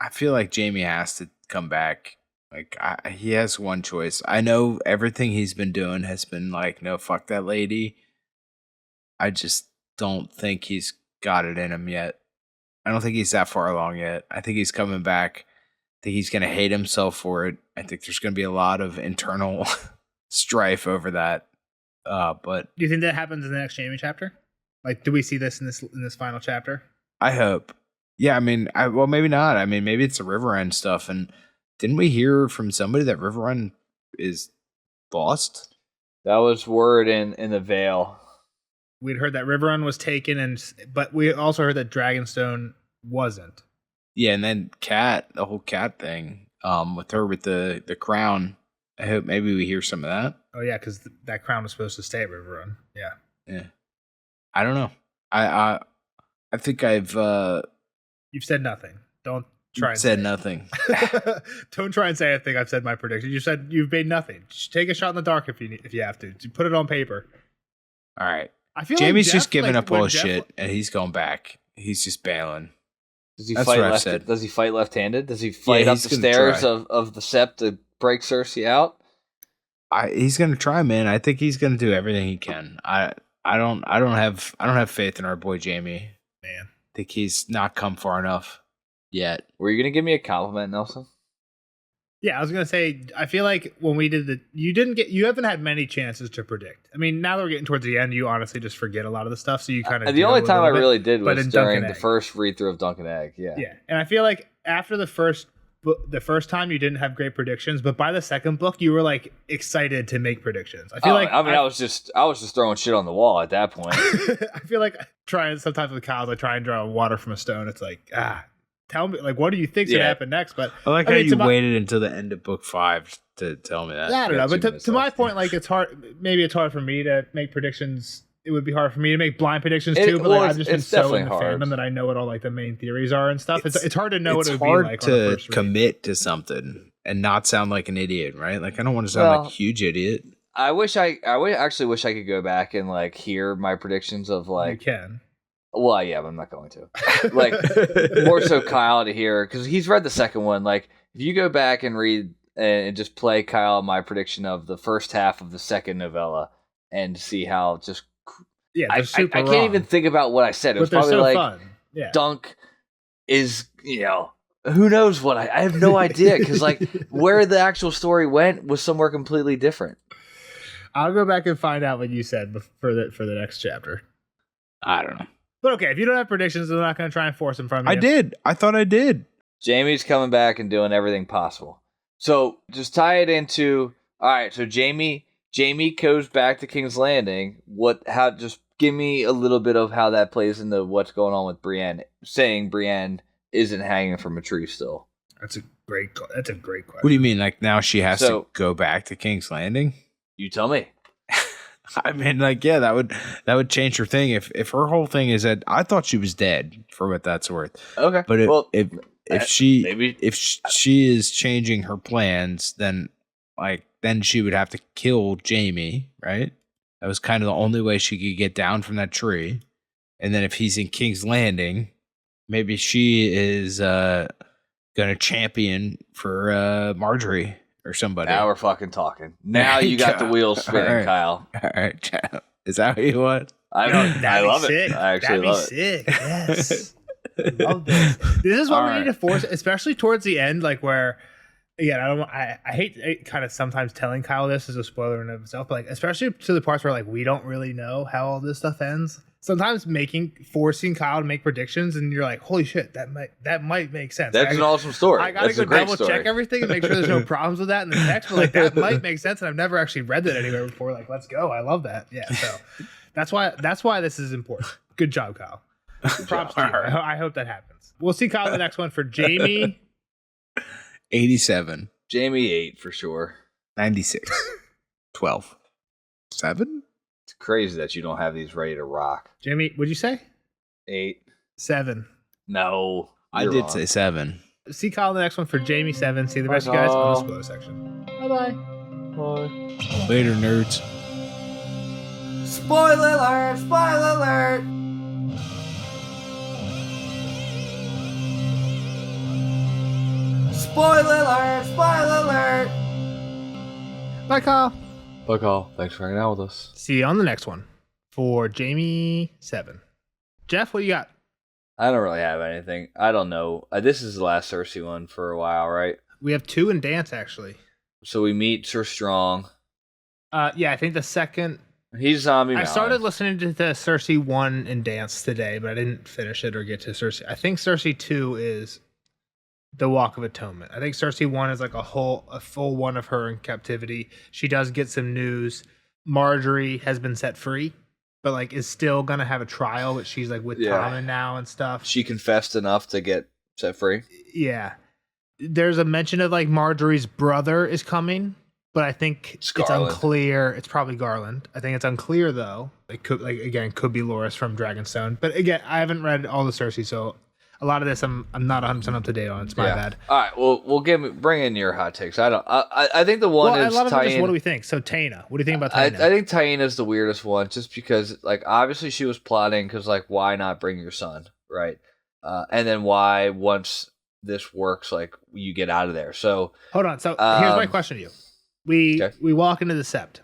I feel like Jaime has to come back. Like he has one choice. I know everything he's been doing has been like, no, fuck that lady. I just don't think he's got it in him yet. I don't think he's that far along yet. I think he's coming back. I think he's going to hate himself for it. I think there's going to be a lot of internal strife over that. But Do you think that happens in the next Jaime chapter? Like, do we see this in this final chapter? I hope. Yeah, I mean, well, maybe not. I mean, maybe it's the River Run stuff. And didn't we hear from somebody that River Run is lost? That was word in the Vale. We'd heard that Riverrun was taken, but we also heard that Dragonstone wasn't. Yeah, and then the whole cat thing, with her with the crown. I hope maybe we hear some of that. Oh yeah, because that crown was supposed to stay at Riverrun. Yeah. Yeah, I don't know. I think I've You've said nothing. Don't try and said say nothing. it. Don't try and say I think I've said my prediction. You said you've made nothing. Just take a shot in the dark if you have to. Put it on paper. All right, I feel Jaime's like just Jeff, giving like, up when all Jeff- shit, and he's going back. He's just bailing. Does he That's fight what I've left? said. Does he fight left-handed? Does he fight up he's the gonna stairs try. of the Sept to break Cersei out? He's gonna try, man. I think he's gonna do everything he can. I don't have faith in our boy Jaime. Man. I think he's not come far enough yet. Were you gonna give me a compliment, Nelson? Yeah, I was gonna say, I feel like when we did you haven't had many chances to predict. I mean, now that we're getting towards the end, you honestly just forget a lot of the stuff, so you kind of. The only time I really did was during the Egg. first read through of Dunk and Egg. Yeah. Yeah, and I feel like after the first time you didn't have great predictions, but by the second book you were like excited to make predictions. I feel I was just throwing shit on the wall at that point. I feel like sometimes with Kyle, I try and draw water from a stone. It's like, tell me, like, what do you think's gonna happen next? But I like how you waited until the end of book 5 to tell me that. Yeah, I don't know, but to my point, like, it's hard. Maybe it's hard for me to make predictions. It would be hard for me to make blind predictions too. But like, I've just been so in the fandom that I know what all like the main theories are and stuff. It's hard to know what it would be like. It's hard to commit to something and not sound like an idiot, right? Like, I don't want to sound like a huge idiot. I actually wish I could go back and like hear my predictions of like. You can. Well, yeah, but I'm not going to. Like, more so Kyle to hear, because he's read the second one. Like, if you go back and read and just play Kyle my prediction of the first half of the second novella and see how just. Yeah, I can't even think about what I said. It was probably so like fun. Yeah. Dunk is, who knows what I have no idea, because like where the actual story went was somewhere completely different. I'll go back and find out what you said for the next chapter. I don't know. But okay, if you don't have predictions, we're not going to try and force them from you. I did. I thought I did. Jamie's coming back and doing everything possible. So just tie it into, all right, so Jamie goes back to King's Landing. Just give me a little bit of how that plays into what's going on with Brienne, saying Brienne isn't hanging from a tree still. That's a great question. What do you mean? Like, now she has to go back to King's Landing? You tell me. I mean, like, yeah, that would change her thing. If her whole thing is that I thought she was dead, for what that's worth. Okay. But if she is changing her plans, then she would have to kill Jamie, right? That was kind of the only way she could get down from that tree. And then if he's in King's Landing, maybe she is gonna champion for Marjorie or somebody. Now we're fucking talking. Now you got the wheels spinning, right. Kyle. All right, is that what you want? I love it. I actually love it. That'd be sick. Yes. Love this. This is what we need to force, especially towards the end, like where. Again, I hate kind of sometimes telling Kyle this as a spoiler in itself, but like especially to the parts where like we don't really know how all this stuff ends. Sometimes forcing Kyle to make predictions, and you're like, holy shit, that might make sense. That's an awesome story. I gotta go double check everything and make sure there's no problems with that in the text. But like that might make sense, and I've never actually read that anywhere before. Like, let's go. I love that. Yeah, so that's why this is important. Good job, Kyle. Props to you. I hope that happens. We'll see Kyle in the next one for Jamie. 87. Jamie 8 for sure. 96. 12. 7? It's crazy that you don't have these ready to rock. Jamie, what'd you say? 8. 7. No. I did say 7. See Kyle in the next one for Jamie 7. See the rest of you guys on the spoiler section. Bye-bye. Bye. Later, nerds. Spoiler alert! Spoiler alert! Spoiler alert! Spoiler alert! Bye, Kyle. Bye, Kyle. Thanks for hanging out with us. See you on the next one for Jamie 7. Jeff, what you got? I don't really have anything. I don't know. This is the last Cersei one for a while, right? We have 2 in Dance, actually. So we meet Sir Strong. Yeah, I think the second... He's zombie. I started listening to the Cersei 1 in Dance today, but I didn't finish it or get to Cersei. I think Cersei 2 is the Walk of Atonement. I think Cersei 1 is like a full one of her in captivity. She does get some news. Marjorie has been set free, but like is still gonna have a trial, but she's like with Tommen now and stuff. She confessed enough to get set free. Yeah. There's a mention of like Marjorie's brother is coming, but I think it's unclear. It's probably Garland. I think it's unclear though. It could could be Loras from Dragonstone. But again, I haven't read all the Cersei, so a lot of this I'm not 100% up to date on. It's my bad. All right, well, bring in your hot takes. I think the one is a lot of it is what do we think? So Taena, what do you think about Taena? I think Taena is the weirdest one, just because like obviously she was plotting because like why not bring your son, right? And then why once this works, like you get out of there. So hold on. So here's my question to you. We walk into the Sept.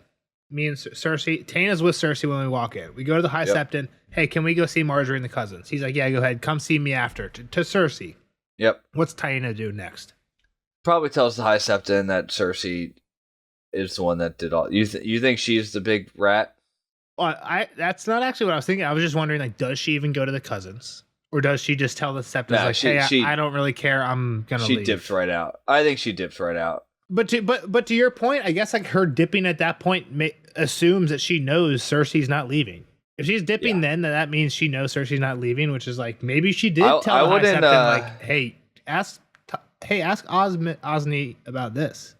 Me and Cersei. Taena's with Cersei when we walk in. We go to the High Septon. Hey, can we go see Marjorie and the cousins? He's like, yeah, go ahead. Come see me after. To Cersei. Yep. What's Taena do next? probably tells the High Septon that Cersei is the one that did all. You think she's the big rat? Well, that's not actually what I was thinking. I was just wondering, like, does she even go to the cousins, or does she just tell the Septons, hey, I don't really care. I'm gonna leave. She dips right out. I think she dips right out. But to your point, I guess like her dipping at that point assumes that she knows Cersei's not leaving. If she's dipping, then that means she knows Cersei's not leaving, which is like maybe she did tell the High Septon like, hey, ask Osney about this.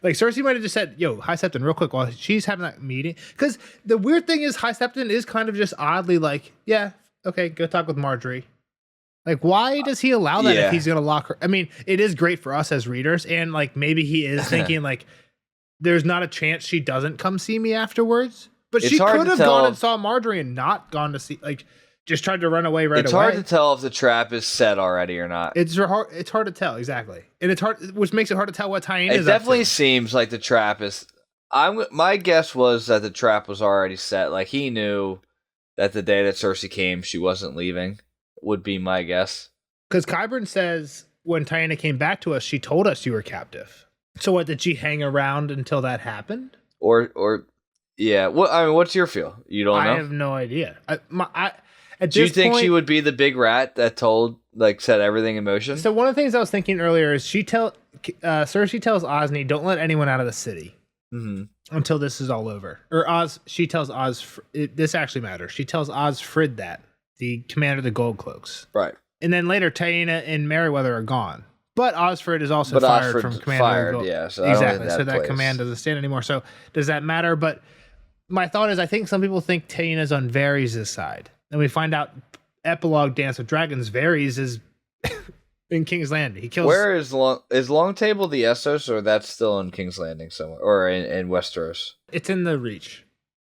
Like Cersei might have just said, yo, High Septon, real quick, while she's having that meeting. Because the weird thing is High Septon is kind of just oddly like, yeah, okay, go talk with Marjorie. Like, why does he allow that if he's going to lock her? I mean, it is great for us as readers. And like, maybe he is thinking like, there's not a chance she doesn't come see me afterwards. But she could have gone and saw Marjorie and not gone to see, like, just tried to run away right away. It's hard to tell if the trap is set already or not. It's hard to tell, exactly. And it's hard, which makes it hard to tell what Tyene is. It definitely seems like the trap is. My guess was that the trap was already set. Like he knew that the day that Cersei came, she wasn't leaving. Would be my guess. Because Qyburn says when Tyene came back to us, she told us you were captive. So what, did she hang around until that happened? Or yeah. What I mean, what's your feel? You don't know? I have no idea. Do you think she would be the big rat that set everything in motion? So one of the things I was thinking earlier is Cersei tells Osney, don't let anyone out of the city until this is all over. Or she tells this actually matters. She tells Osfrid that, the commander of the Gold Cloaks. Right. And then later, Tyene and Merryweather are gone. But Osfrid is also fired from commander of the Gold. Yeah, so exactly. So that command doesn't stand anymore. So does that matter? But my thought is, I think some people think Tyene is on Varys' side. And we find out epilogue Dance with Dragons, Varys is in King's Landing. He kills. Where is Long Table the Essos, or that's still in King's Landing somewhere, or in Westeros? It's in the Reach.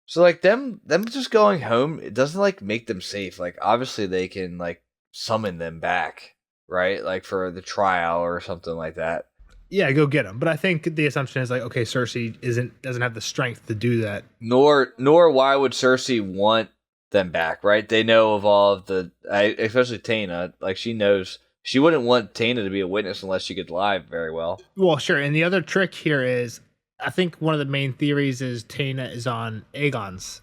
So like them just going home, it doesn't like make them safe. Like obviously they can like summon them back, right? Like for the trial or something like that. Yeah, go get them. But I think the assumption is like, okay, Cersei doesn't have the strength to do that. Nor why would Cersei want them back, right? They know of all of especially Taena. Like she knows she wouldn't want Taena to be a witness unless she could lie very well. Well, sure. And the other trick here is, I think one of the main theories is Taena is on Aegon's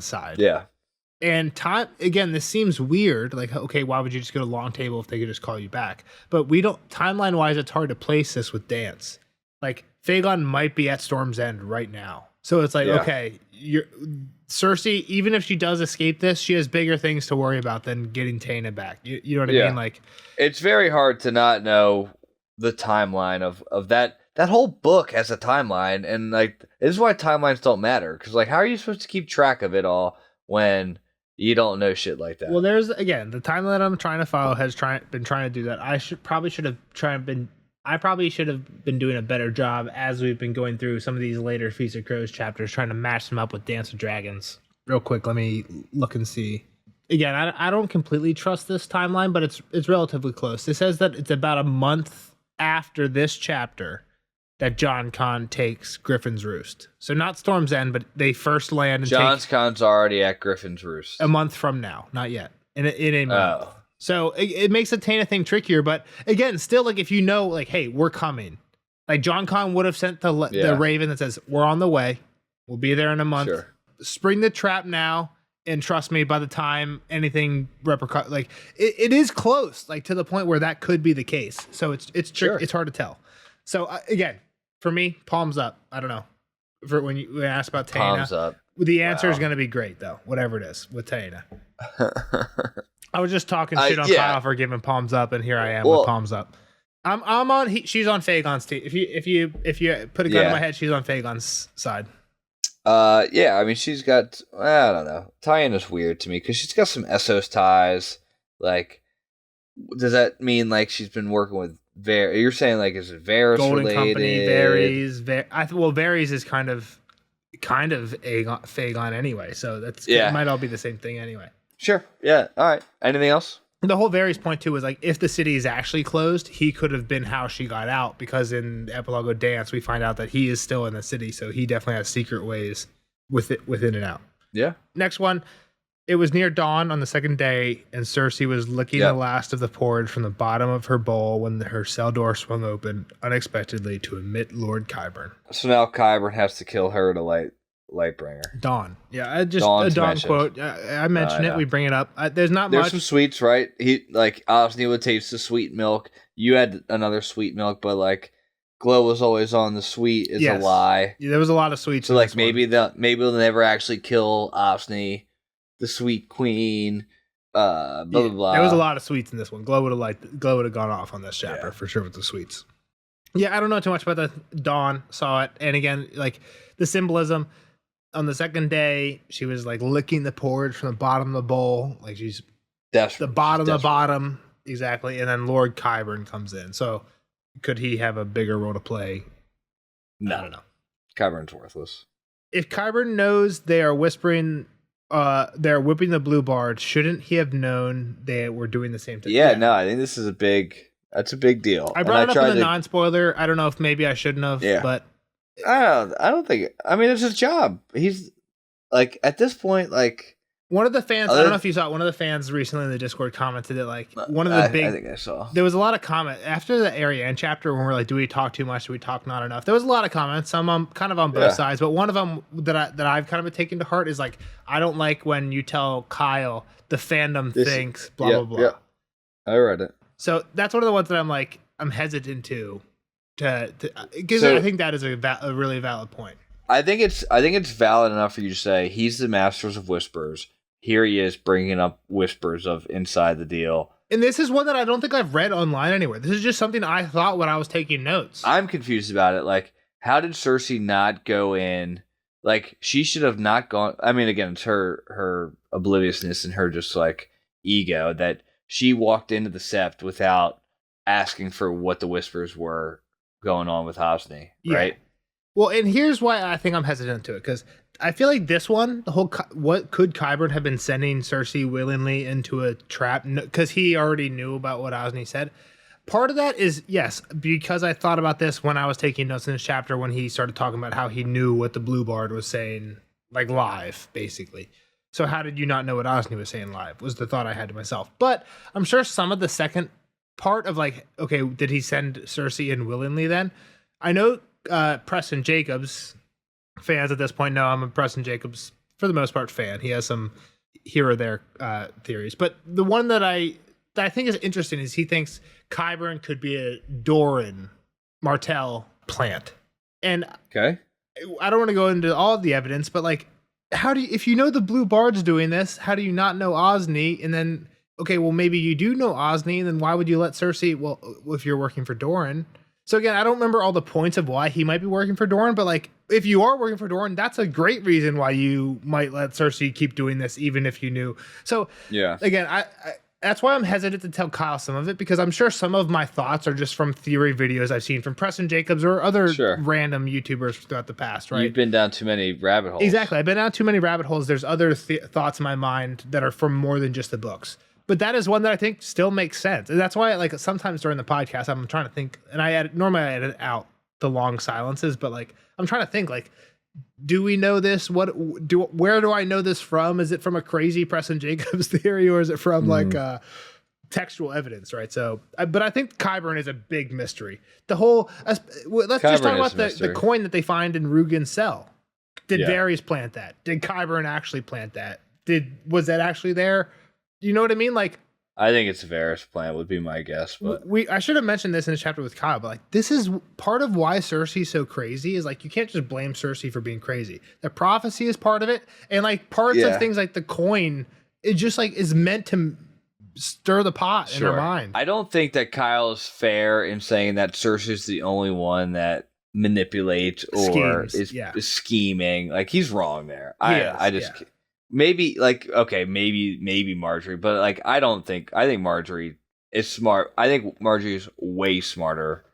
side. Yeah. And again, this seems weird. Like, okay, why would you just go to Long Table if they could just call you back? But we don't, timeline wise, it's hard to place this with Dance. Like, Fagon might be at Storm's End right now. So it's like, okay, Cersei, even if she does escape this, she has bigger things to worry about than getting Taena back. You know what I mean? Like, it's very hard to not know the timeline of that. That whole book has a timeline, and like this is why timelines don't matter. Because like, how are you supposed to keep track of it all when you don't know shit like that? Well, there's again the timeline I'm trying to follow has been trying to do that. I probably should have been doing a better job as we've been going through some of these later Feast of Crows chapters, trying to match them up with Dance of Dragons. Real quick, let me look and see. Again, I don't completely trust this timeline, but it's relatively close. It says that it's about a month after this chapter that Jon Con takes Griffin's Roost. So not Storm's End, but they first land and Jon Con's already at Griffin's Roost. A month from now, not yet. In a month. Oh. So it makes the Taena thing trickier, but again, still, like, if you know, like, hey, we're coming. Like, Jon Con would have sent the Raven that says, we're on the way. We'll be there in a month. Sure. Spring the trap now, and trust me, by the time anything like, it is close, like, to the point where that could be the case. So it's hard to tell. So, again, for me, palms up. I don't know. For when you ask about Taena. Palms up. The answer is going to be great, though, whatever it is, with Taena. I was just talking shit on Kyle for giving palms up, and here I am with palms up. I'm on. She's on Fagon's team. If you put a gun in my head, she's on Fagon's side. I mean, she's got. I don't know. Tyena's weird to me because she's got some Essos ties. Like, does that mean like she's been working with You're saying like is it Varys Golden related? Company, Varys. Varys is kind of Fagon anyway, so it might all be the same thing anyway. Sure. Yeah. All right. Anything else? The whole Varys point too was like, if the city is actually closed, he could have been how she got out, because in the epilogue of Dance, we find out that he is still in the city, so he definitely has secret ways within and out. Yeah. Next one, It was near dawn on the second day, and Cersei was licking the last of the porridge from the bottom of her bowl when her cell door swung open unexpectedly to admit Lord Qyburn. So now Qyburn has to kill her to Lightbringer. Dawn. Yeah, just Dawn's a Dawn mentioned. quote. I mentioned it. We bring it up. There's not There's much. some sweets, right? Osney would taste the sweet milk. You had another sweet milk, but Glow was always on the sweet is a lie. Yeah, there was a lot of sweets. So maybe they'll never actually kill Osney, the sweet queen. Blah blah blah. There was a lot of sweets in this one. Glow would have gone off on this chapter for sure with the sweets. Yeah, I don't know too much about the Dawn. Saw it, and again, the symbolism. On the second day, she was licking the porridge from the bottom of the bowl, she's desperate. The bottom of the bottom, exactly. And then Lord Qyburn comes in. So could he have a bigger role to play? No. I don't know. Qyburn's worthless. If Qyburn knows they are whispering, they're whipping the blue bard, shouldn't he have known they were doing the same thing? Yeah, no, I think this is that's a big deal. I brought it up in the non-spoiler. I don't know if maybe I shouldn't have, but I don't think. I mean, it's his job. He's at this point, one of the fans. I don't know if you saw it. One of the fans recently in the Discord commented that one of the big. I think I saw. There was a lot of comment after the Ariane chapter when we're do we talk too much? Do we talk not enough? There was a lot of comments. Some kind of on both sides, but one of them that I've kind of taken to heart is I don't like when you tell Kyle the fandom thinks blah blah blah. Yeah, I read it. So that's one of the ones that I'm hesitant to because I think that is a really valid point. I think it's valid enough for you to say he's the masters of whispers. Here he is bringing up whispers of inside the deal. And this is one that I don't think I've read online anywhere. This is just something I thought when I was taking notes. I'm confused about it. How did Cersei not go in? She should have not gone. I mean, again, it's her obliviousness and her just ego that she walked into the Sept without asking for what the whispers were going on with Osney, right? Yeah. Well, and here's why I think I'm hesitant to it, because I feel like this one, the whole what could Qyburn have been sending Cersei willingly into a trap because he already knew about what Osney said. Part of that is yes, because I thought about this when I was taking notes in this chapter when he started talking about how he knew what the Blue Bard was saying, live, basically. So how did you not know what Osney was saying live? Was the thought I had to myself. But I'm sure some of the second part of okay, did he send Cersei in willingly then? I know Preston Jacobs fans at this point know I'm a Preston Jacobs for the most part fan. He has some here or there theories, but the one that I think is interesting is he thinks Qyburn could be a Doran Martell plant. And okay, I don't want to go into all of the evidence, but how do you, if you know the Blue Bard's doing this, how do you not know Osney? And then okay, well maybe you do know Osney, and then why would you let Cersei? Well, if you're working for Doran. So again, I don't remember all the points of why he might be working for Doran, but if you are working for Doran, that's a great reason why you might let Cersei keep doing this, even if you knew. So yeah, again, I that's why I'm hesitant to tell Kyle some of it, because I'm sure some of my thoughts are just from theory videos I've seen from Preston Jacobs or other random YouTubers throughout the past, right? You've been down too many rabbit holes. Exactly. I've been down too many rabbit holes. There's other thoughts in my mind that are from more than just the books. But that is one that I think still makes sense. And that's why sometimes during the podcast, I'm trying to think, and normally I edit out the long silences, but I'm trying to think do we know this? Where do I know this from? Is it from a crazy Preston Jacobs theory, or is it from textual evidence, right? So, but I think Qyburn is a big mystery. The whole, let's just talk about the coin that they find in Rugen's cell. Did Varys plant that? Did Qyburn actually plant that? Was that actually there? You know what I mean? I think it's a Varys plant would be my guess, but I should have mentioned this in the chapter with Kyle, but this is part of why Cersei's so crazy is you can't just blame Cersei for being crazy. The prophecy is part of it, and parts of things like the coin, it just is meant to stir the pot in her mind. I don't think that Kyle is fair in saying that Cersei's the only one that manipulates or is scheming. He's wrong there. Maybe maybe Marjorie, but I think Marjorie is smart. I think Marjorie is way smarter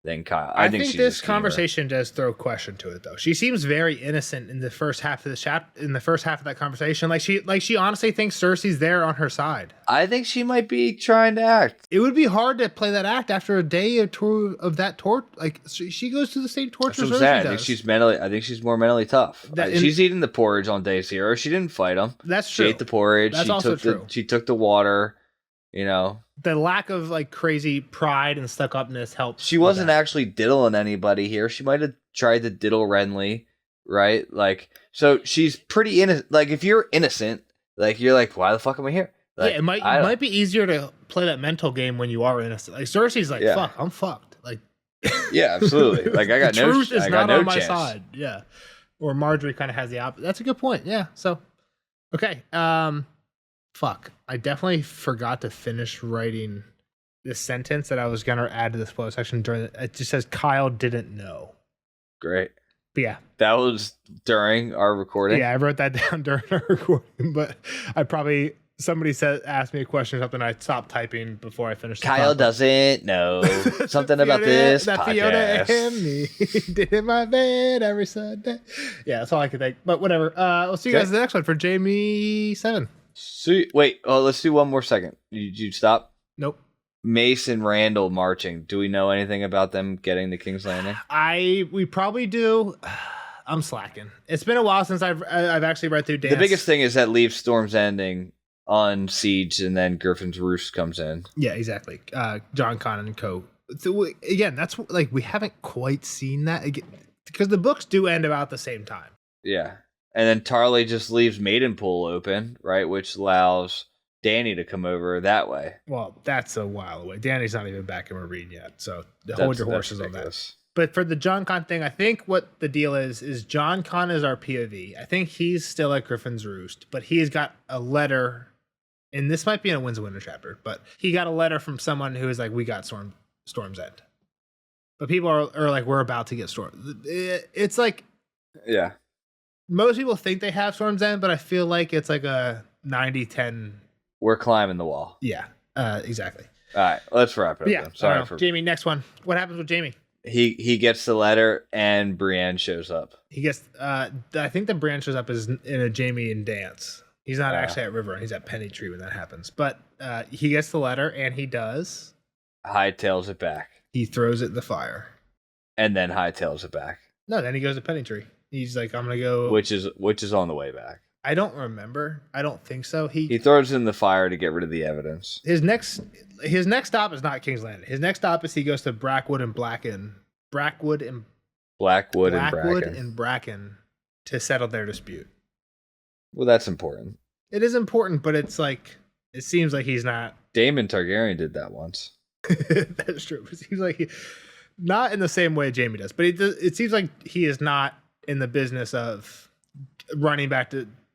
than Kyle. I think she's this conversation does throw question to it, though. She seems very innocent in the first half of the chat. In the first half of that conversation, like she honestly thinks Cersei's there on her side. I think she might be trying to act. It would be hard to play that act after a day or two of that torture. Like she goes through the same torture Cersei does. I think she's more mentally tough. She's eating the porridge on day 0. She didn't fight him. That's true. She ate the porridge. That's also true. She took the water. You know, the lack of like crazy pride and stuck-upness helps. She wasn't actually diddling anybody here. She might have tried to diddle Renly, right? Like, so she's pretty innocent. Like, if you're innocent, like you're like, why the fuck am I here? Like, yeah, it might be easier to play that mental game when you are innocent. Like Cersei's like, fuck, I'm fucked. Like, yeah, absolutely. Like I got the no truth is not on my chance. side. Yeah, or Marjorie kind of has the opposite. That's a good point. Yeah. So, okay. Fuck. I definitely forgot to finish writing this sentence that I was going to add to the spoiler section it just says Kyle didn't know. Great. But yeah. That was during our recording? Yeah, I wrote that down during our recording, but somebody asked me a question or something, I stopped typing before I finished. Kyle doesn't know something about this podcast. Fiona and me did in my bed every Sunday. Yeah, that's all I could think. But whatever. We'll see you guys in the next one for Jamie 7. Wait, let's do one more second. Did you stop? Nope. Mace and Randall marching. Do we know anything about them getting to King's Landing? We probably do. I'm slacking. It's been a while since I've actually read through Dance. The biggest thing is that leaves Storm's Ending unsieged, and then Griffin's Roost comes in. Yeah, exactly. John Connor and co. So, again, that's like we haven't quite seen that because the books do end about the same time. Yeah. And then Tarly just leaves Maidenpool open, right? Which allows Dany to come over that way. Well, that's a while away. Dany's not even back in Marine yet, so hold your horses on that. But for the John Con thing, I think what the deal is John Con is our POV. I think he's still at Griffin's Roost, but he's got a letter, and this might be in a Winds of Winter chapter, but he got a letter from someone who is like, we got Storm's End. But people are like, we're about to get Storm. It's like... Yeah. Most people think they have Storm's End, but I feel like it's like a 90-10. We're climbing the wall. Yeah, exactly. All right, let's wrap it up. Yeah, sorry Jamie. Next one. What happens with Jamie? He gets the letter, and Brienne shows up. He gets. I think that Brienne shows up as in a Jamie and Dance. He's not actually at River. He's at Pennytree when that happens. But he gets the letter, and he does. Hightails it back. He throws it in the fire, and then hightails it back. No, then he goes to Pennytree. He's like, I'm gonna go. Which is on the way back. I don't remember. I don't think so. He throws it in the fire to get rid of the evidence. His next stop is not King's Landing. His next stop is he goes to Blackwood and Bracken to settle their dispute. Well, that's important. It is important, but it's like it seems like he's not. Daemon Targaryen did that once. That's true. It seems like not in the same way Jamie does, but it seems like he is not in the business of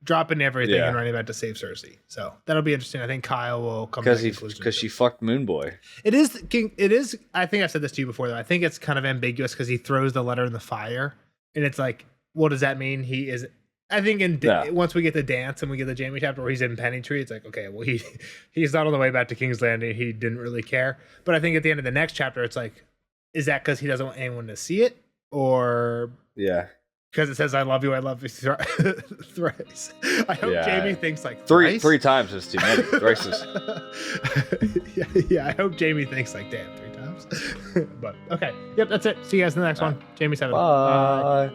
dropping everything and running back to save Cersei. So that'll be interesting. I think Kyle will come because she fucked Moonboy. It is. I think I said this to you before, though. I think it's kind of ambiguous because he throws the letter in the fire, and it's like, what does that mean? He is. I think once we get the Dance and we get the Jamie chapter where he's in Pennytree, it's like, okay, well he's not on the way back to King's Landing. He didn't really care. But I think at the end of the next chapter, it's like, is that because he doesn't want anyone to see it, or because it says I love you thrice. I hope Jamie thinks like three times is too many. Thrice is... yeah. I hope Jamie thinks like, damn, 3 times. But okay, yep, that's it. See you guys in the next one. Jamie 7. Bye.